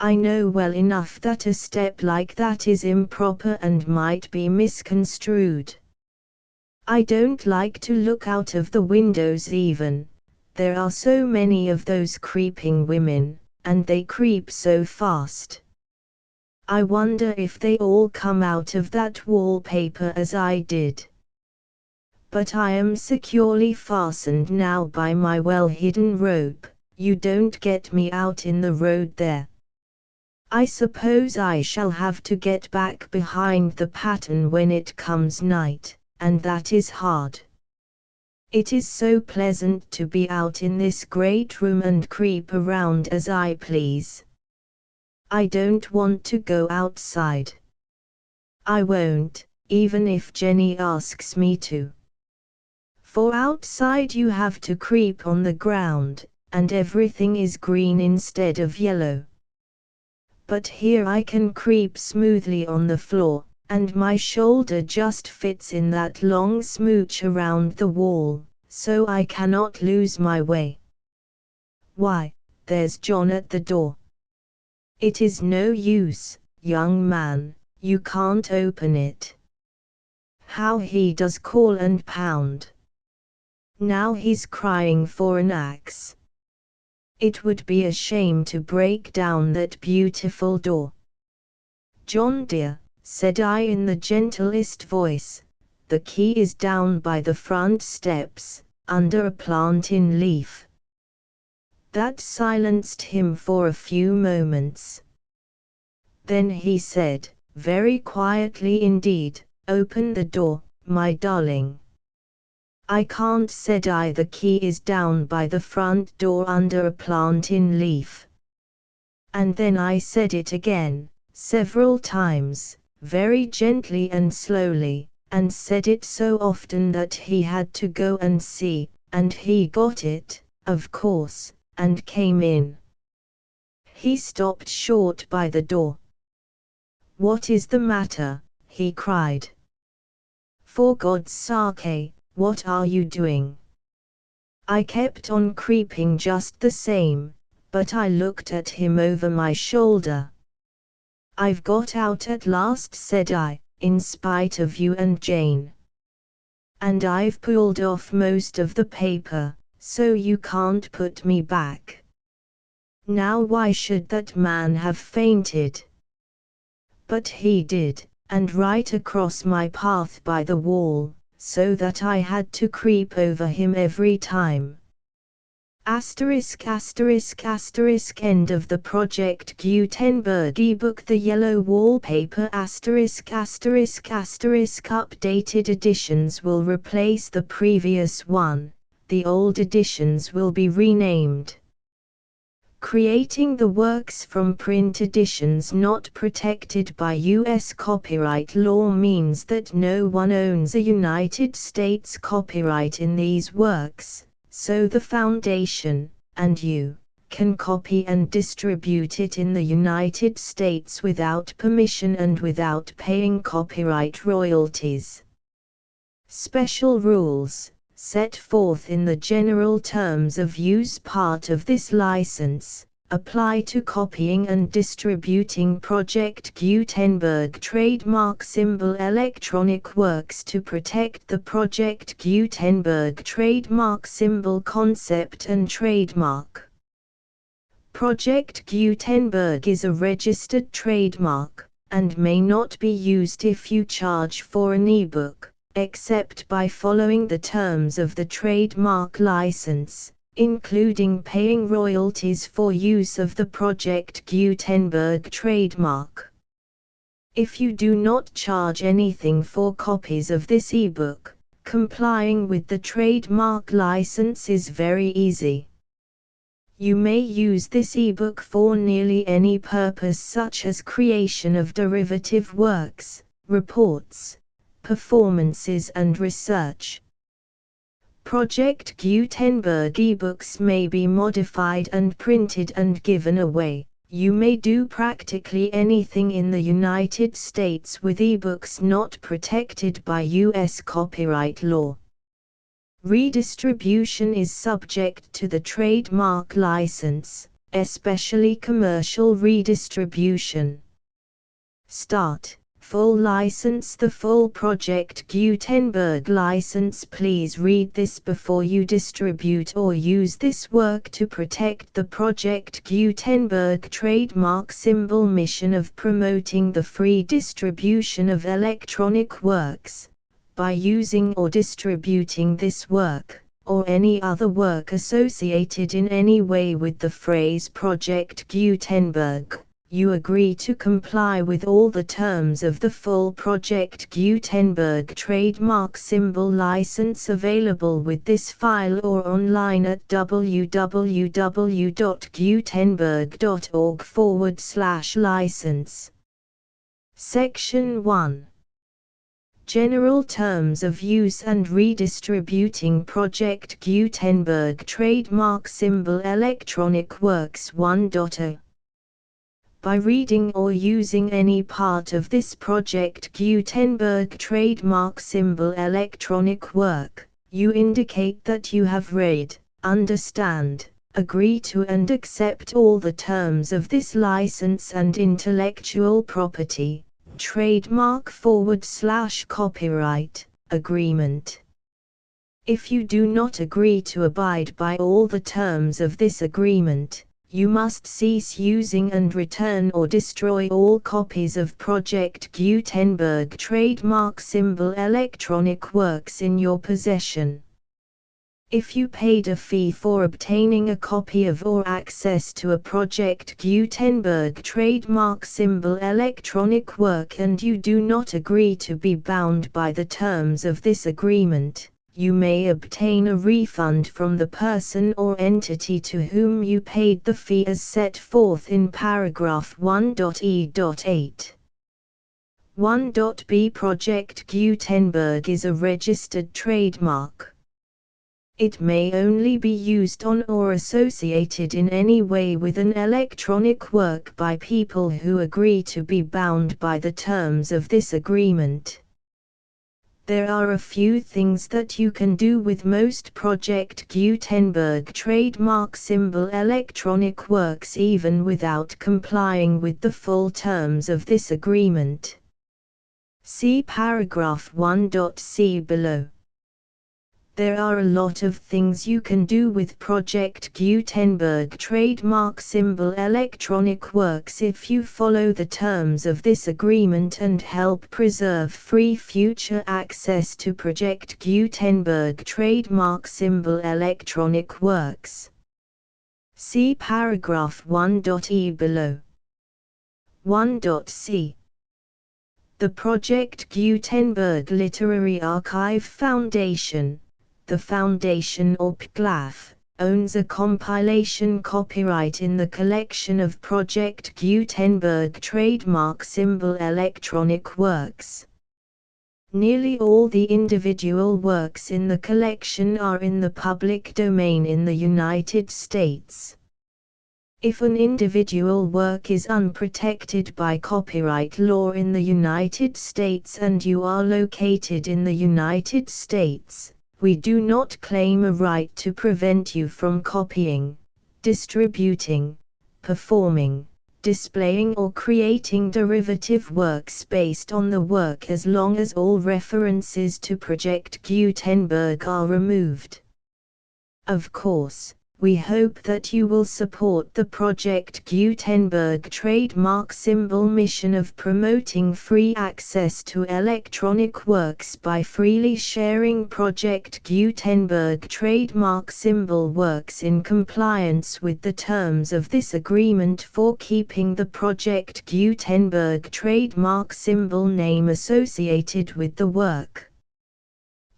I know well enough that a step like that is improper and might be misconstrued. I don't like to look out of the windows even. There are so many of those creeping women, and they creep so fast. I wonder if they all come out of that wallpaper as I did. But I am securely fastened now by my well-hidden rope. You don't get me out in the road there. I suppose I shall have to get back behind the pattern when it comes night, and that is hard. It is so pleasant to be out in this great room and creep around as I please. I don't want to go outside. I won't, even if Jenny asks me to. For outside you have to creep on the ground, and everything is green instead of yellow. But here I can creep smoothly on the floor, and my shoulder just fits in that long smooch around the wall, so I cannot lose my way. Why, there's John at the door. It is no use, young man, you can't open it. How he does call and pound. Now he's crying for an axe. It would be a shame to break down that beautiful door. John dear, said I in the gentlest voice, the key is down by the front steps, under a plantain leaf. That silenced him for a few moments. Then he said, very quietly indeed, open the door, my darling. I can't, said I, the key is down by the front door under a plantain leaf. And then I said it again, several times, very gently and slowly, and said it so often that he had to go and see, and he got it, of course, and came in. He stopped short by the door. What is the matter? He cried. For God's sake, what are you doing? I kept on creeping just the same, but I looked at him over my shoulder. I've got out at last, said I, in spite of you and Jane. And I've pulled off most of the paper, so you can't put me back. Now why should that man have fainted? But he did, and right across my path by the wall, so that I had to creep over him every time. Asterisk asterisk asterisk end of the Project Gutenberg ebook. The yellow wallpaper asterisk asterisk asterisk updated editions will replace the previous one, the old editions will be renamed. Creating the works from print editions not protected by U.S. copyright law means that no one owns a United States copyright in these works, so the Foundation, and you, can copy and distribute it in the United States without permission and without paying copyright royalties. Special rules, set forth in the general terms of use part of this license, apply to copying and distributing Project Gutenberg trademark symbol electronic works to protect the Project Gutenberg trademark symbol concept and trademark. Project Gutenberg is a registered trademark, and may not be used if you charge for an ebook, except by following the terms of the trademark license, including paying royalties for use of the Project Gutenberg trademark. If you do not charge anything for copies of this ebook, complying with the trademark license is very easy. You may use this ebook for nearly any purpose, such as creation of derivative works, reports, performances and research. Project Gutenberg ebooks may be modified and printed and given away. You may do practically anything in the United States with ebooks not protected by U.S. copyright law. Redistribution is subject to the trademark license, especially commercial redistribution. Start. Full license. The full Project Gutenberg license. Please read this before you distribute or use this work to protect the Project Gutenberg trademark symbol. Mission of promoting the free distribution of electronic works. By using or distributing this work, or any other work associated in any way with the phrase Project Gutenberg, you agree to comply with all the terms of the full Project Gutenberg trademark symbol license available with this file or online at www.gutenberg.org/license. Section 1. General Terms of Use and Redistributing Project Gutenberg Trademark Symbol Electronic Works 1.0. By reading or using any part of this Project Gutenberg trademark symbol electronic work, you indicate that you have read, understand, agree to and accept all the terms of this license and intellectual property, trademark/copyright, agreement. If you do not agree to abide by all the terms of this agreement, you must cease using and return or destroy all copies of Project Gutenberg trademark symbol electronic works in your possession. If you paid a fee for obtaining a copy of or access to a Project Gutenberg trademark symbol electronic work and you do not agree to be bound by the terms of this agreement, you may obtain a refund from the person or entity to whom you paid the fee as set forth in paragraph 1.e.8. 1.b Project Gutenberg is a registered trademark. It may only be used on or associated in any way with an electronic work by people who agree to be bound by the terms of this agreement. There are a few things that you can do with most Project Gutenberg trademark symbol electronic works even without complying with the full terms of this agreement. See paragraph 1.c below. There are a lot of things you can do with Project Gutenberg trademark symbol electronic works if you follow the terms of this agreement and help preserve free future access to Project Gutenberg trademark symbol electronic works. See paragraph 1.e below. 1.c. The Project Gutenberg Literary Archive Foundation, the Foundation or PGLAF, owns a compilation copyright in the collection of Project Gutenberg trademark symbol electronic works. Nearly all the individual works in the collection are in the public domain in the United States. If an individual work is unprotected by copyright law in the United States and you are located in the United States, we do not claim a right to prevent you from copying, distributing, performing, displaying or creating derivative works based on the work as long as all references to Project Gutenberg are removed. Of course, We hope that you will support the Project Gutenberg trademark symbol mission of promoting free access to electronic works by freely sharing Project Gutenberg trademark symbol works in compliance with the terms of this agreement for keeping the Project Gutenberg trademark symbol name associated with the work.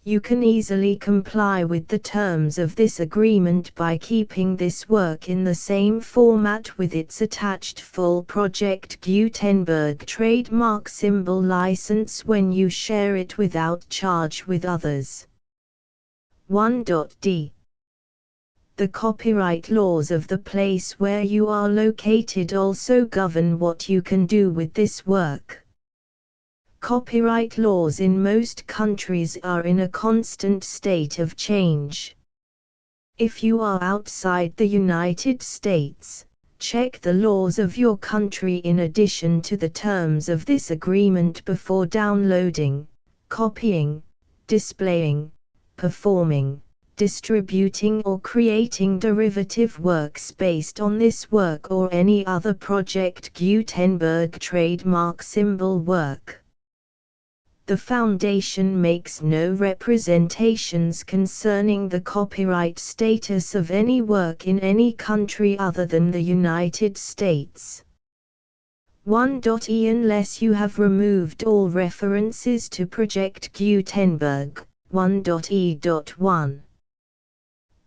You can easily comply with the terms of this agreement by keeping this work in the same format with its attached full Project Gutenberg trademark symbol license when you share it without charge with others. 1.d. The copyright laws of the place where you are located also govern what you can do with this work. Copyright laws in most countries are in a constant state of change. If you are outside the United States, check the laws of your country in addition to the terms of this agreement before downloading, copying, displaying, performing, distributing or creating derivative works based on this work or any other Project Gutenberg trademark symbol work. The Foundation makes no representations concerning the copyright status of any work in any country other than the United States. 1.e. Unless you have removed all references to Project Gutenberg, 1.e.1.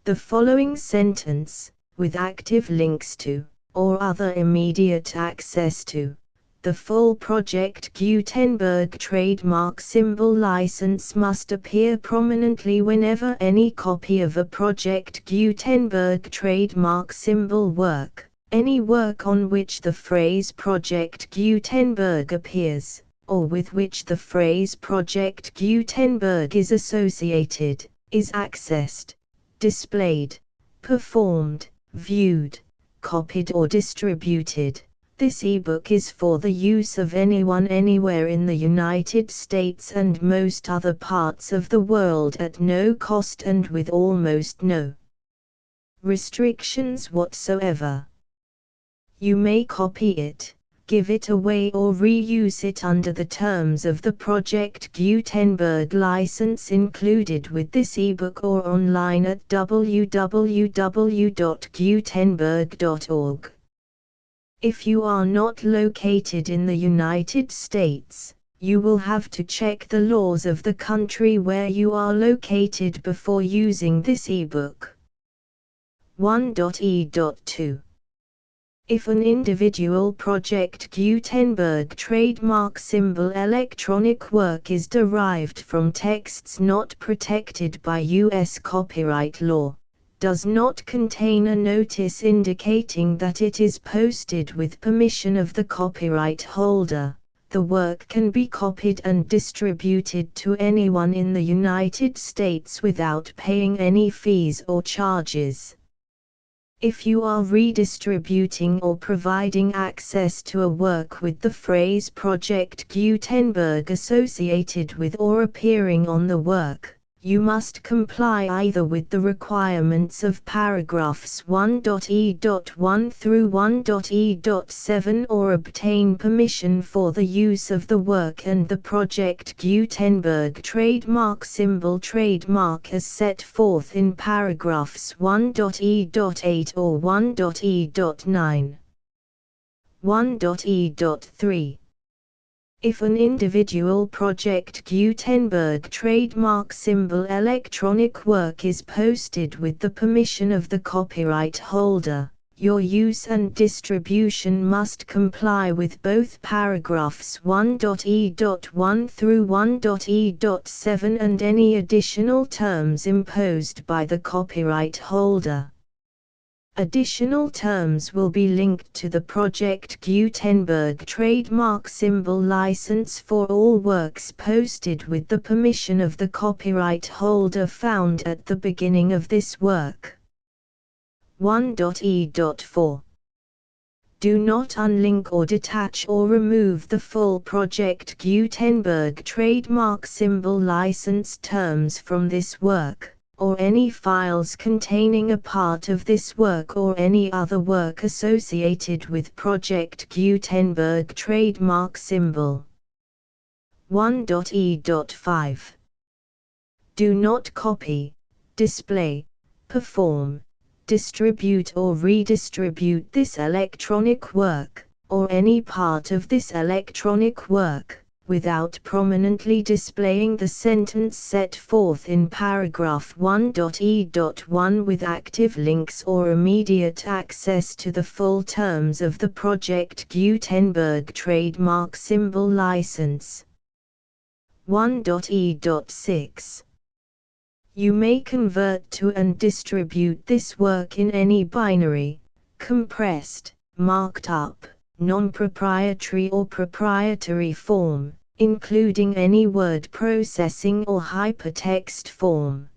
The following sentence, with active links to, or other immediate access to, the full Project Gutenberg trademark symbol license must appear prominently whenever any copy of a Project Gutenberg trademark symbol work, any work on which the phrase Project Gutenberg appears, or with which the phrase Project Gutenberg is associated, is accessed, displayed, performed, viewed, copied or distributed. This ebook is for the use of anyone anywhere in the United States and most other parts of the world at no cost and with almost no restrictions whatsoever. You may copy it, give it away or reuse it under the terms of the Project Gutenberg license included with this ebook or online at www.gutenberg.org. If you are not located in the United States, you will have to check the laws of the country where you are located before using this ebook. 1.e.2. If an individual Project Gutenberg trademark symbol electronic work is derived from texts not protected by U.S. copyright law, does not contain a notice indicating that it is posted with permission of the copyright holder, the work can be copied and distributed to anyone in the United States without paying any fees or charges. If you are redistributing or providing access to a work with the phrase Project Gutenberg associated with or appearing on the work, you must comply either with the requirements of paragraphs 1.e.1 through 1.e.7 or obtain permission for the use of the work and the Project Gutenberg trademark symbol trademark as set forth in paragraphs 1.e.8 or 1.e.9. 1.e.3. If an individual Project Gutenberg trademark symbol electronic work is posted with the permission of the copyright holder, your use and distribution must comply with both paragraphs 1.e.1 through 1.e.7 and any additional terms imposed by the copyright holder. Additional terms will be linked to the Project Gutenberg trademark symbol license for all works posted with the permission of the copyright holder found at the beginning of this work. 1.e.4. Do not unlink or detach or remove the full Project Gutenberg trademark symbol license terms from this work, or any files containing a part of this work or any other work associated with Project Gutenberg trademark symbol. 1.e.5. Do not copy, display, perform, distribute or redistribute this electronic work, or any part of this electronic work, without prominently displaying the sentence set forth in paragraph 1.e.1 with active links or immediate access to the full terms of the Project Gutenberg trademark symbol license. 1.e.6. You may convert to and distribute this work in any binary, compressed, marked up, non-proprietary or proprietary form, including any word processing or hypertext form.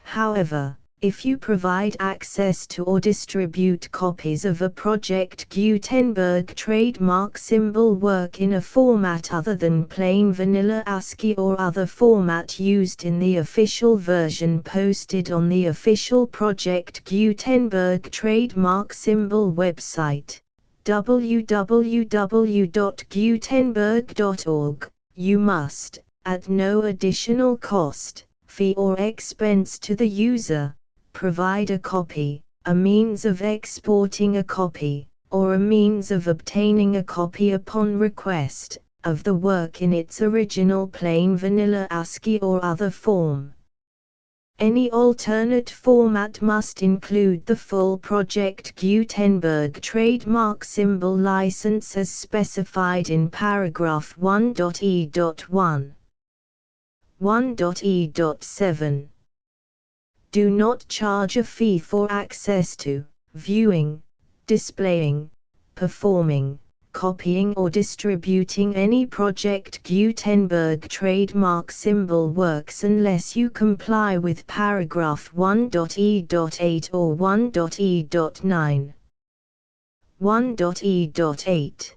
However, if you provide access to or distribute copies of a Project Gutenberg trademark symbol work in a format other than plain vanilla ASCII or other format used in the official version posted on the official Project Gutenberg trademark symbol website, www.gutenberg.org, you must, at no additional cost, fee or expense to the user, provide a copy, a means of exporting a copy, or a means of obtaining a copy upon request, of the work in its original plain vanilla ASCII or other form. Any alternate format must include the full Project Gutenberg trademark symbol license as specified in paragraph 1.e.1. 1.e.7. Do not charge a fee for access to, viewing, displaying, performing, copying or distributing any Project Gutenberg trademark symbol works unless you comply with paragraph 1.e.8 or 1.e.9. 1.e.8.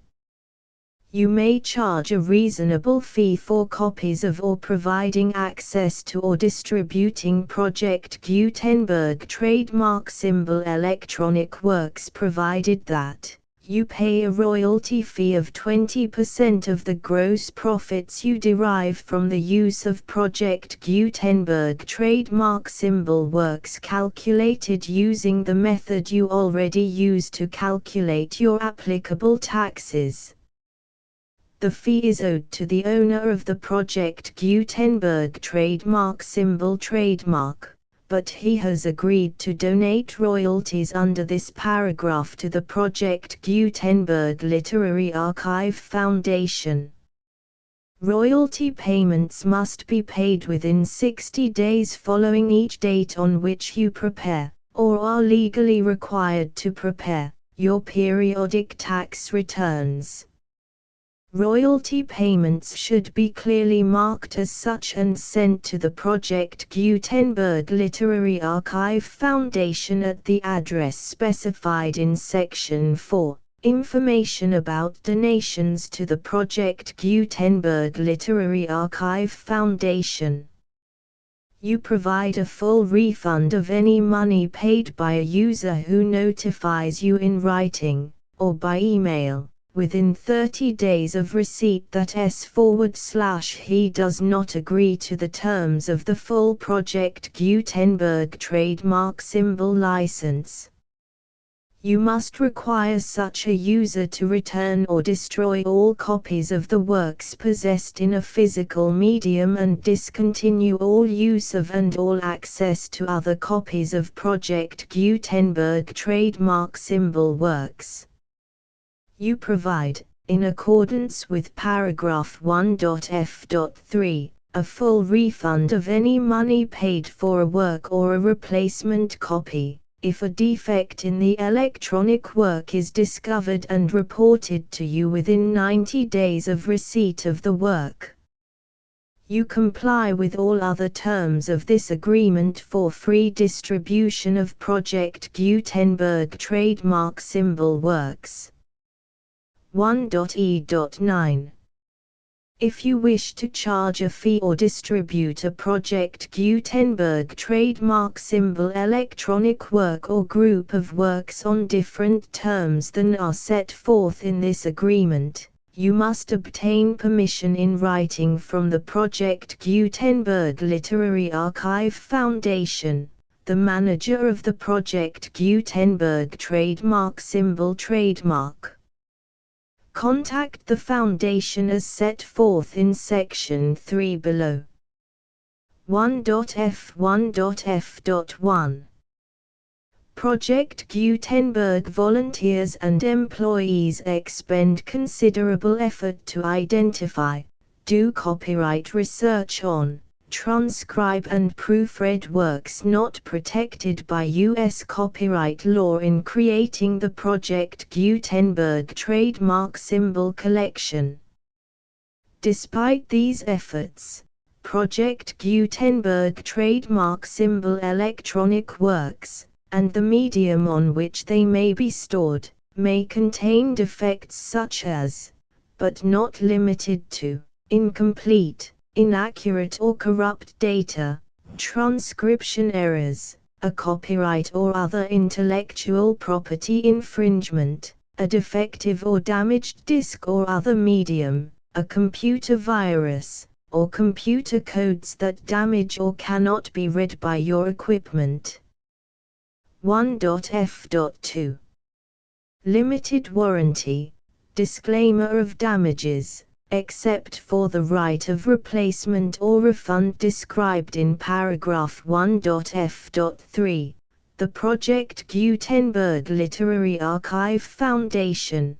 You may charge a reasonable fee for copies of or providing access to or distributing Project Gutenberg trademark symbol electronic works provided that you pay a royalty fee of 20% of the gross profits you derive from the use of Project Gutenberg trademark symbol works calculated using the method you already use to calculate your applicable taxes. The fee is owed to the owner of the Project Gutenberg trademark symbol trademark, but he has agreed to donate royalties under this paragraph to the Project Gutenberg Literary Archive Foundation. Royalty payments must be paid within 60 days following each date on which you prepare, or are legally required to prepare, your periodic tax returns. Royalty payments should be clearly marked as such and sent to the Project Gutenberg Literary Archive Foundation at the address specified in Section 4, Information about donations to the Project Gutenberg Literary Archive Foundation. You provide a full refund of any money paid by a user who notifies you in writing, or by email, within 30 days of receipt that he does not agree to the terms of the full Project Gutenberg trademark symbol license. You must require such a user to return or destroy all copies of the works possessed in a physical medium and discontinue all use of and all access to other copies of Project Gutenberg trademark symbol works. You provide, in accordance with paragraph 1.f.3, a full refund of any money paid for a work or a replacement copy, if a defect in the electronic work is discovered and reported to you within 90 days of receipt of the work. You comply with all other terms of this agreement for free distribution of Project Gutenberg trademark symbol works. 1.e.9. If you wish to charge a fee or distribute a Project Gutenberg trademark symbol electronic work or group of works on different terms than are set forth in this agreement, you must obtain permission in writing from the Project Gutenberg Literary Archive Foundation, the manager of the Project Gutenberg trademark symbol trademark. Contact the Foundation as set forth in Section 3 below. 1.f1.f.1 Project Gutenberg volunteers and employees expend considerable effort to identify, do copyright research on, transcribe and proofread works not protected by U.S. copyright law in creating the Project Gutenberg trademark symbol collection. Despite these efforts, Project Gutenberg trademark symbol electronic works, and the medium on which they may be stored, may contain defects such as, but not limited to, incomplete, inaccurate or corrupt data, transcription errors, a copyright or other intellectual property infringement, a defective or damaged disk or other medium, a computer virus, or computer codes that damage or cannot be read by your equipment. 1.f.2 Limited warranty, disclaimer of damages, except for the right of replacement or refund described in paragraph 1.f.3, the Project Gutenberg Literary Archive Foundation,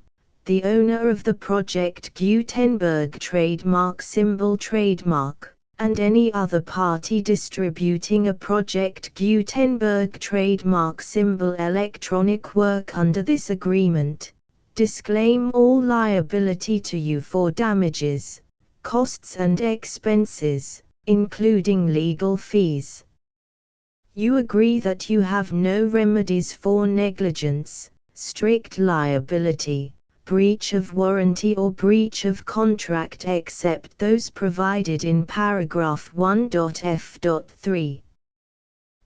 the owner of the Project Gutenberg trademark symbol trademark, and any other party distributing a Project Gutenberg trademark symbol electronic work under this agreement, disclaim all liability to you for damages, costs and expenses, including legal fees. You agree that you have no remedies for negligence, strict liability, breach of warranty or breach of contract except those provided in paragraph 1.f.3.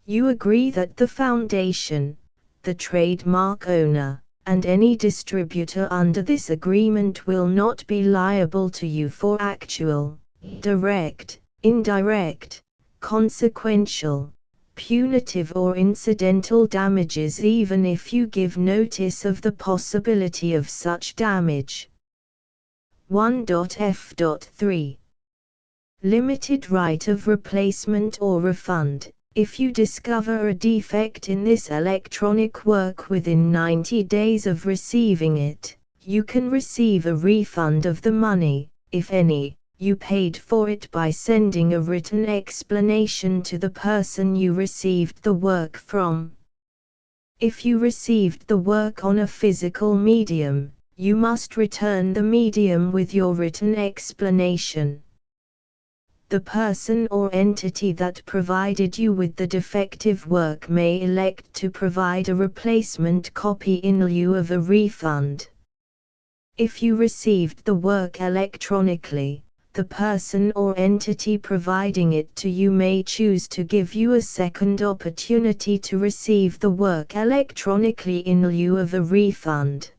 You agree that the Foundation, the trademark owner, and any distributor under this agreement will not be liable to you for actual, direct, indirect, consequential, punitive or incidental damages even if you give notice of the possibility of such damage. 1.f.3 Limited right of replacement or refund. If you discover a defect in this electronic work within 90 days of receiving it, you can receive a refund of the money, if any, you paid for it by sending a written explanation to the person you received the work from. If you received the work on a physical medium, you must return the medium with your written explanation. The person or entity that provided you with the defective work may elect to provide a replacement copy in lieu of a refund. If you received the work electronically, the person or entity providing it to you may choose to give you a second opportunity to receive the work electronically in lieu of a refund.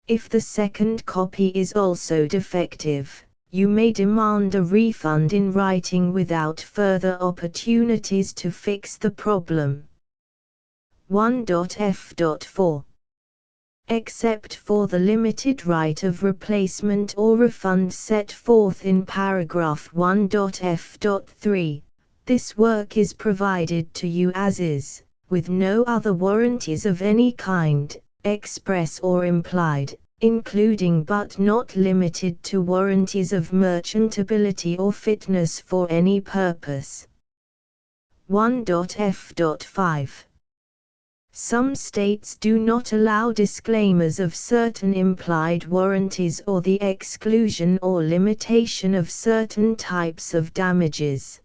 If the second copy is also defective, you may demand a refund in writing without further opportunities to fix the problem. 1.f.4 Except for the limited right of replacement or refund set forth in paragraph 1.f.3, this work is provided to you as is, with no other warranties of any kind, express or implied, including but not limited to warranties of merchantability or fitness for any purpose. 1.f.5 Some states do not allow disclaimers of certain implied warranties or the exclusion or limitation of certain types of damages.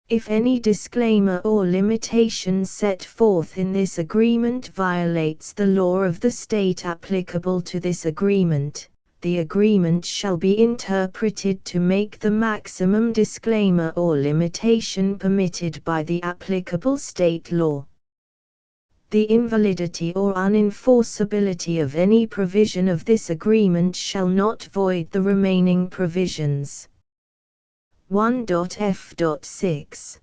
If any disclaimer or limitation set forth in this agreement violates the law of the state applicable to this agreement, the agreement shall be interpreted to make the maximum disclaimer or limitation permitted by the applicable state law. The invalidity or unenforceability of any provision of this agreement shall not void the remaining provisions. 1.f.6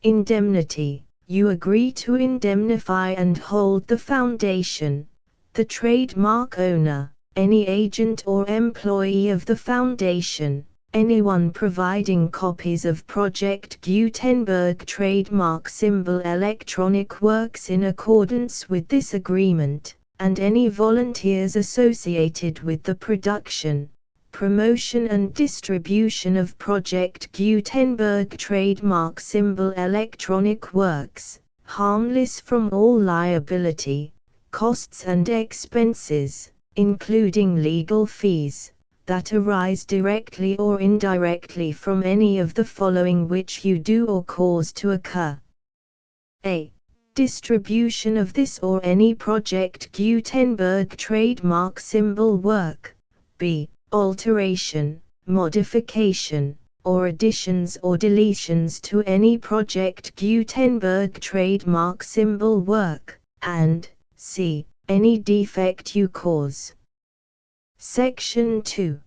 Indemnity. You agree to indemnify and hold the foundation, the trademark owner, any agent or employee of the foundation, anyone providing copies of Project Gutenberg trademark symbol electronic works in accordance with this agreement, and any volunteers associated with the production, promotion and distribution of Project Gutenberg trademark symbol electronic works, harmless from all liability, costs and expenses, including legal fees, that arise directly or indirectly from any of the following which you do or cause to occur. A. Distribution of this or any Project Gutenberg trademark symbol work. B. Alteration, modification, or additions or deletions to any Project Gutenberg trademark symbol work, and C. Any defect you cause. Section 2.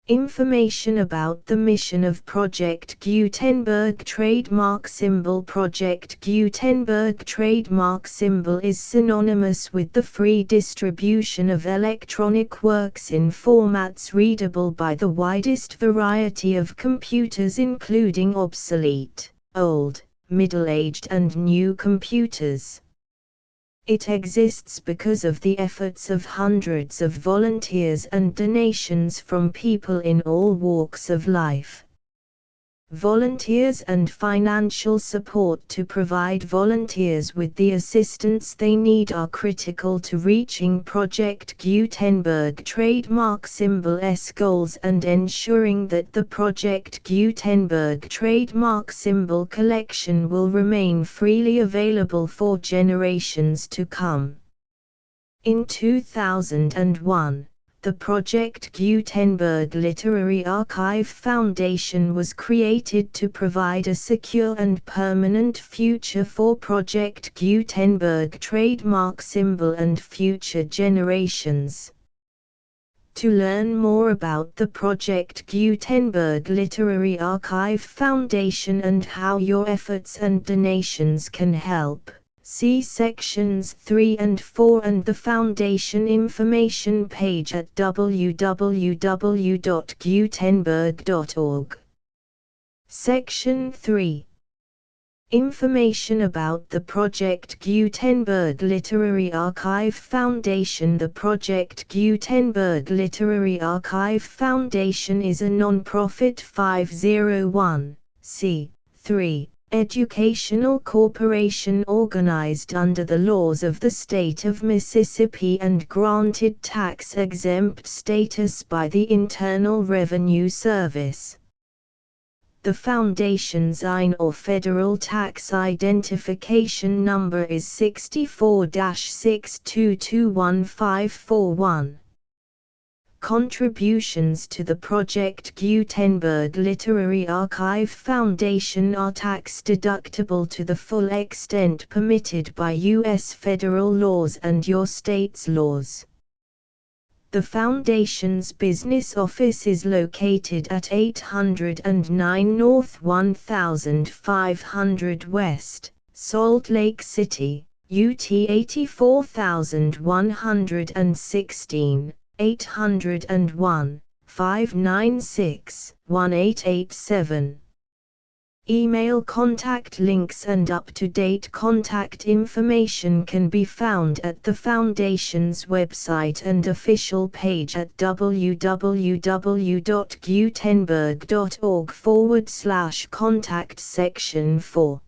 Information about the mission of Project Gutenberg trademark symbol. Project Gutenberg trademark symbol is synonymous with the free distribution of electronic works in formats readable by the widest variety of computers, including obsolete, old, middle-aged and new computers. It exists because of the efforts of hundreds of volunteers and donations from people in all walks of life. Volunteers and financial support to provide volunteers with the assistance they need are critical to reaching Project Gutenberg trademark symbol's goals and ensuring that the Project Gutenberg trademark symbol collection will remain freely available for generations to come. In 2001, the Project Gutenberg Literary Archive Foundation was created to provide a secure and permanent future for Project Gutenberg trademark symbol and future generations. To learn more about the Project Gutenberg Literary Archive Foundation and how your efforts and donations can help, see sections 3 and 4 and the Foundation information page at www.gutenberg.org. Section 3. Information about the Project Gutenberg Literary Archive Foundation. The Project Gutenberg Literary Archive Foundation is a non-profit 501(c)(3) educational corporation organized under the laws of the state of Mississippi and granted tax-exempt status by the Internal Revenue Service. The Foundation's IN or Federal Tax Identification Number is 64-6221541. Contributions to the Project Gutenberg Literary Archive Foundation are tax-deductible to the full extent permitted by U.S. federal laws and your state's laws. The Foundation's business office is located at 809 North 1500 West, Salt Lake City, UT 84116. 801-596-1887. Email contact links and up-to-date contact information can be found at the Foundation's website and official page at www.gutenberg.org/contact section 4.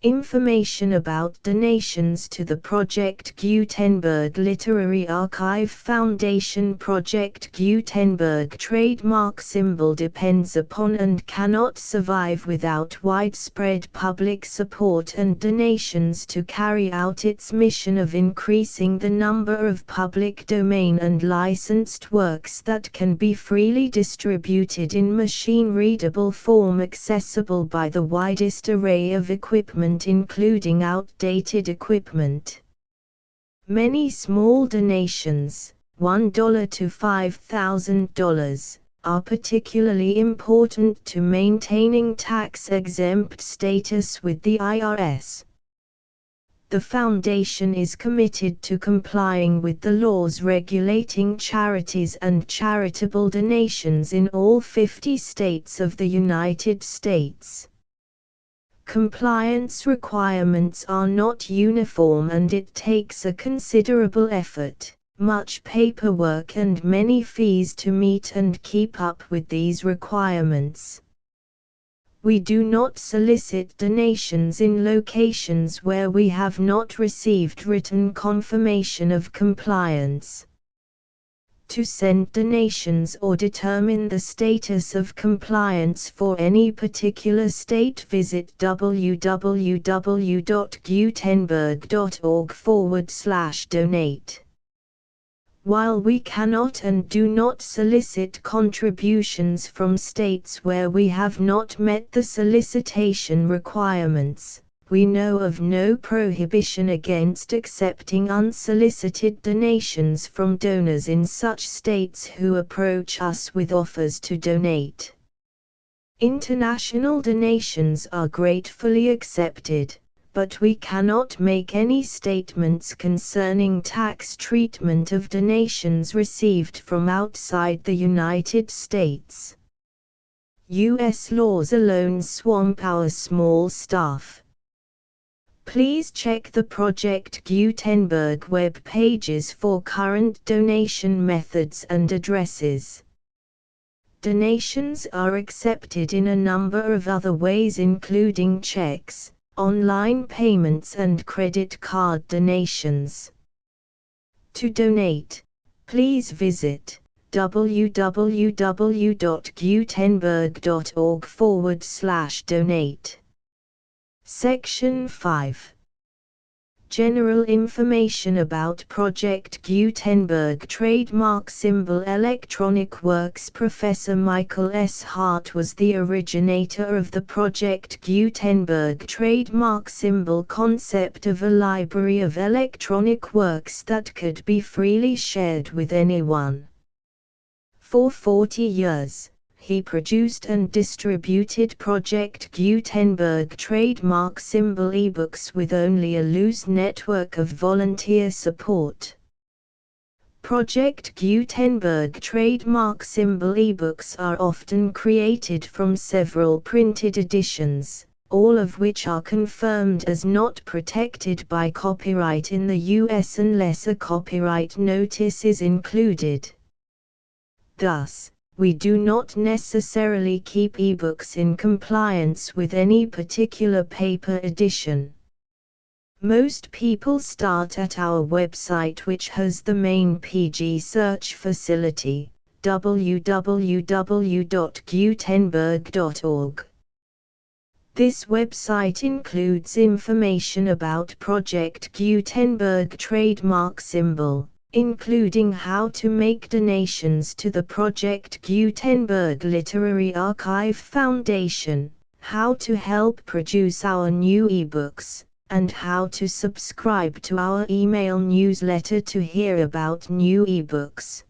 Information about donations to the Project Gutenberg Literary Archive Foundation. Project Gutenberg trademark symbol depends upon and cannot survive without widespread public support and donations to carry out its mission of increasing the number of public domain and licensed works that can be freely distributed in machine-readable form accessible by the widest array of equipment, including outdated equipment. Many small donations, $1 to $5,000, are particularly important to maintaining tax-exempt status with the IRS. The Foundation is committed to complying with the laws regulating charities and charitable donations in all 50 states of the United States. Compliance requirements are not uniform and it takes a considerable effort, much paperwork and many fees to meet and keep up with these requirements. We do not solicit donations in locations where we have not received written confirmation of compliance. To send donations or determine the status of compliance for any particular state, visit www.gutenberg.org/donate. While we cannot and do not solicit contributions from states where we have not met the solicitation requirements, we know of no prohibition against accepting unsolicited donations from donors in such states who approach us with offers to donate. International donations are gratefully accepted, but we cannot make any statements concerning tax treatment of donations received from outside the United States. U.S. laws alone swamp our small staff. Please check the Project Gutenberg web pages for current donation methods and addresses. Donations are accepted in a number of other ways, including checks, online payments and credit card donations. To donate, please visit www.gutenberg.org/donate. Section 5. General information about Project Gutenberg trademark symbol electronic works. Professor Michael S. Hart was the originator of the Project Gutenberg trademark symbol concept of a library of electronic works that could be freely shared with anyone. For 40 years, he produced and distributed Project Gutenberg trademark symbol ebooks with only a loose network of volunteer support. Project Gutenberg trademark symbol ebooks are often created from several printed editions, all of which are confirmed as not protected by copyright in the U.S. unless a copyright notice is included. Thus, we do not necessarily keep ebooks in compliance with any particular paper edition. Most people start at our website, which has the main PG search facility, www.gutenberg.org. This website includes information about Project Gutenberg trademark symbol, including how to make donations to the Project Gutenberg Literary Archive Foundation, how to help produce our new ebooks, and how to subscribe to our email newsletter to hear about new ebooks.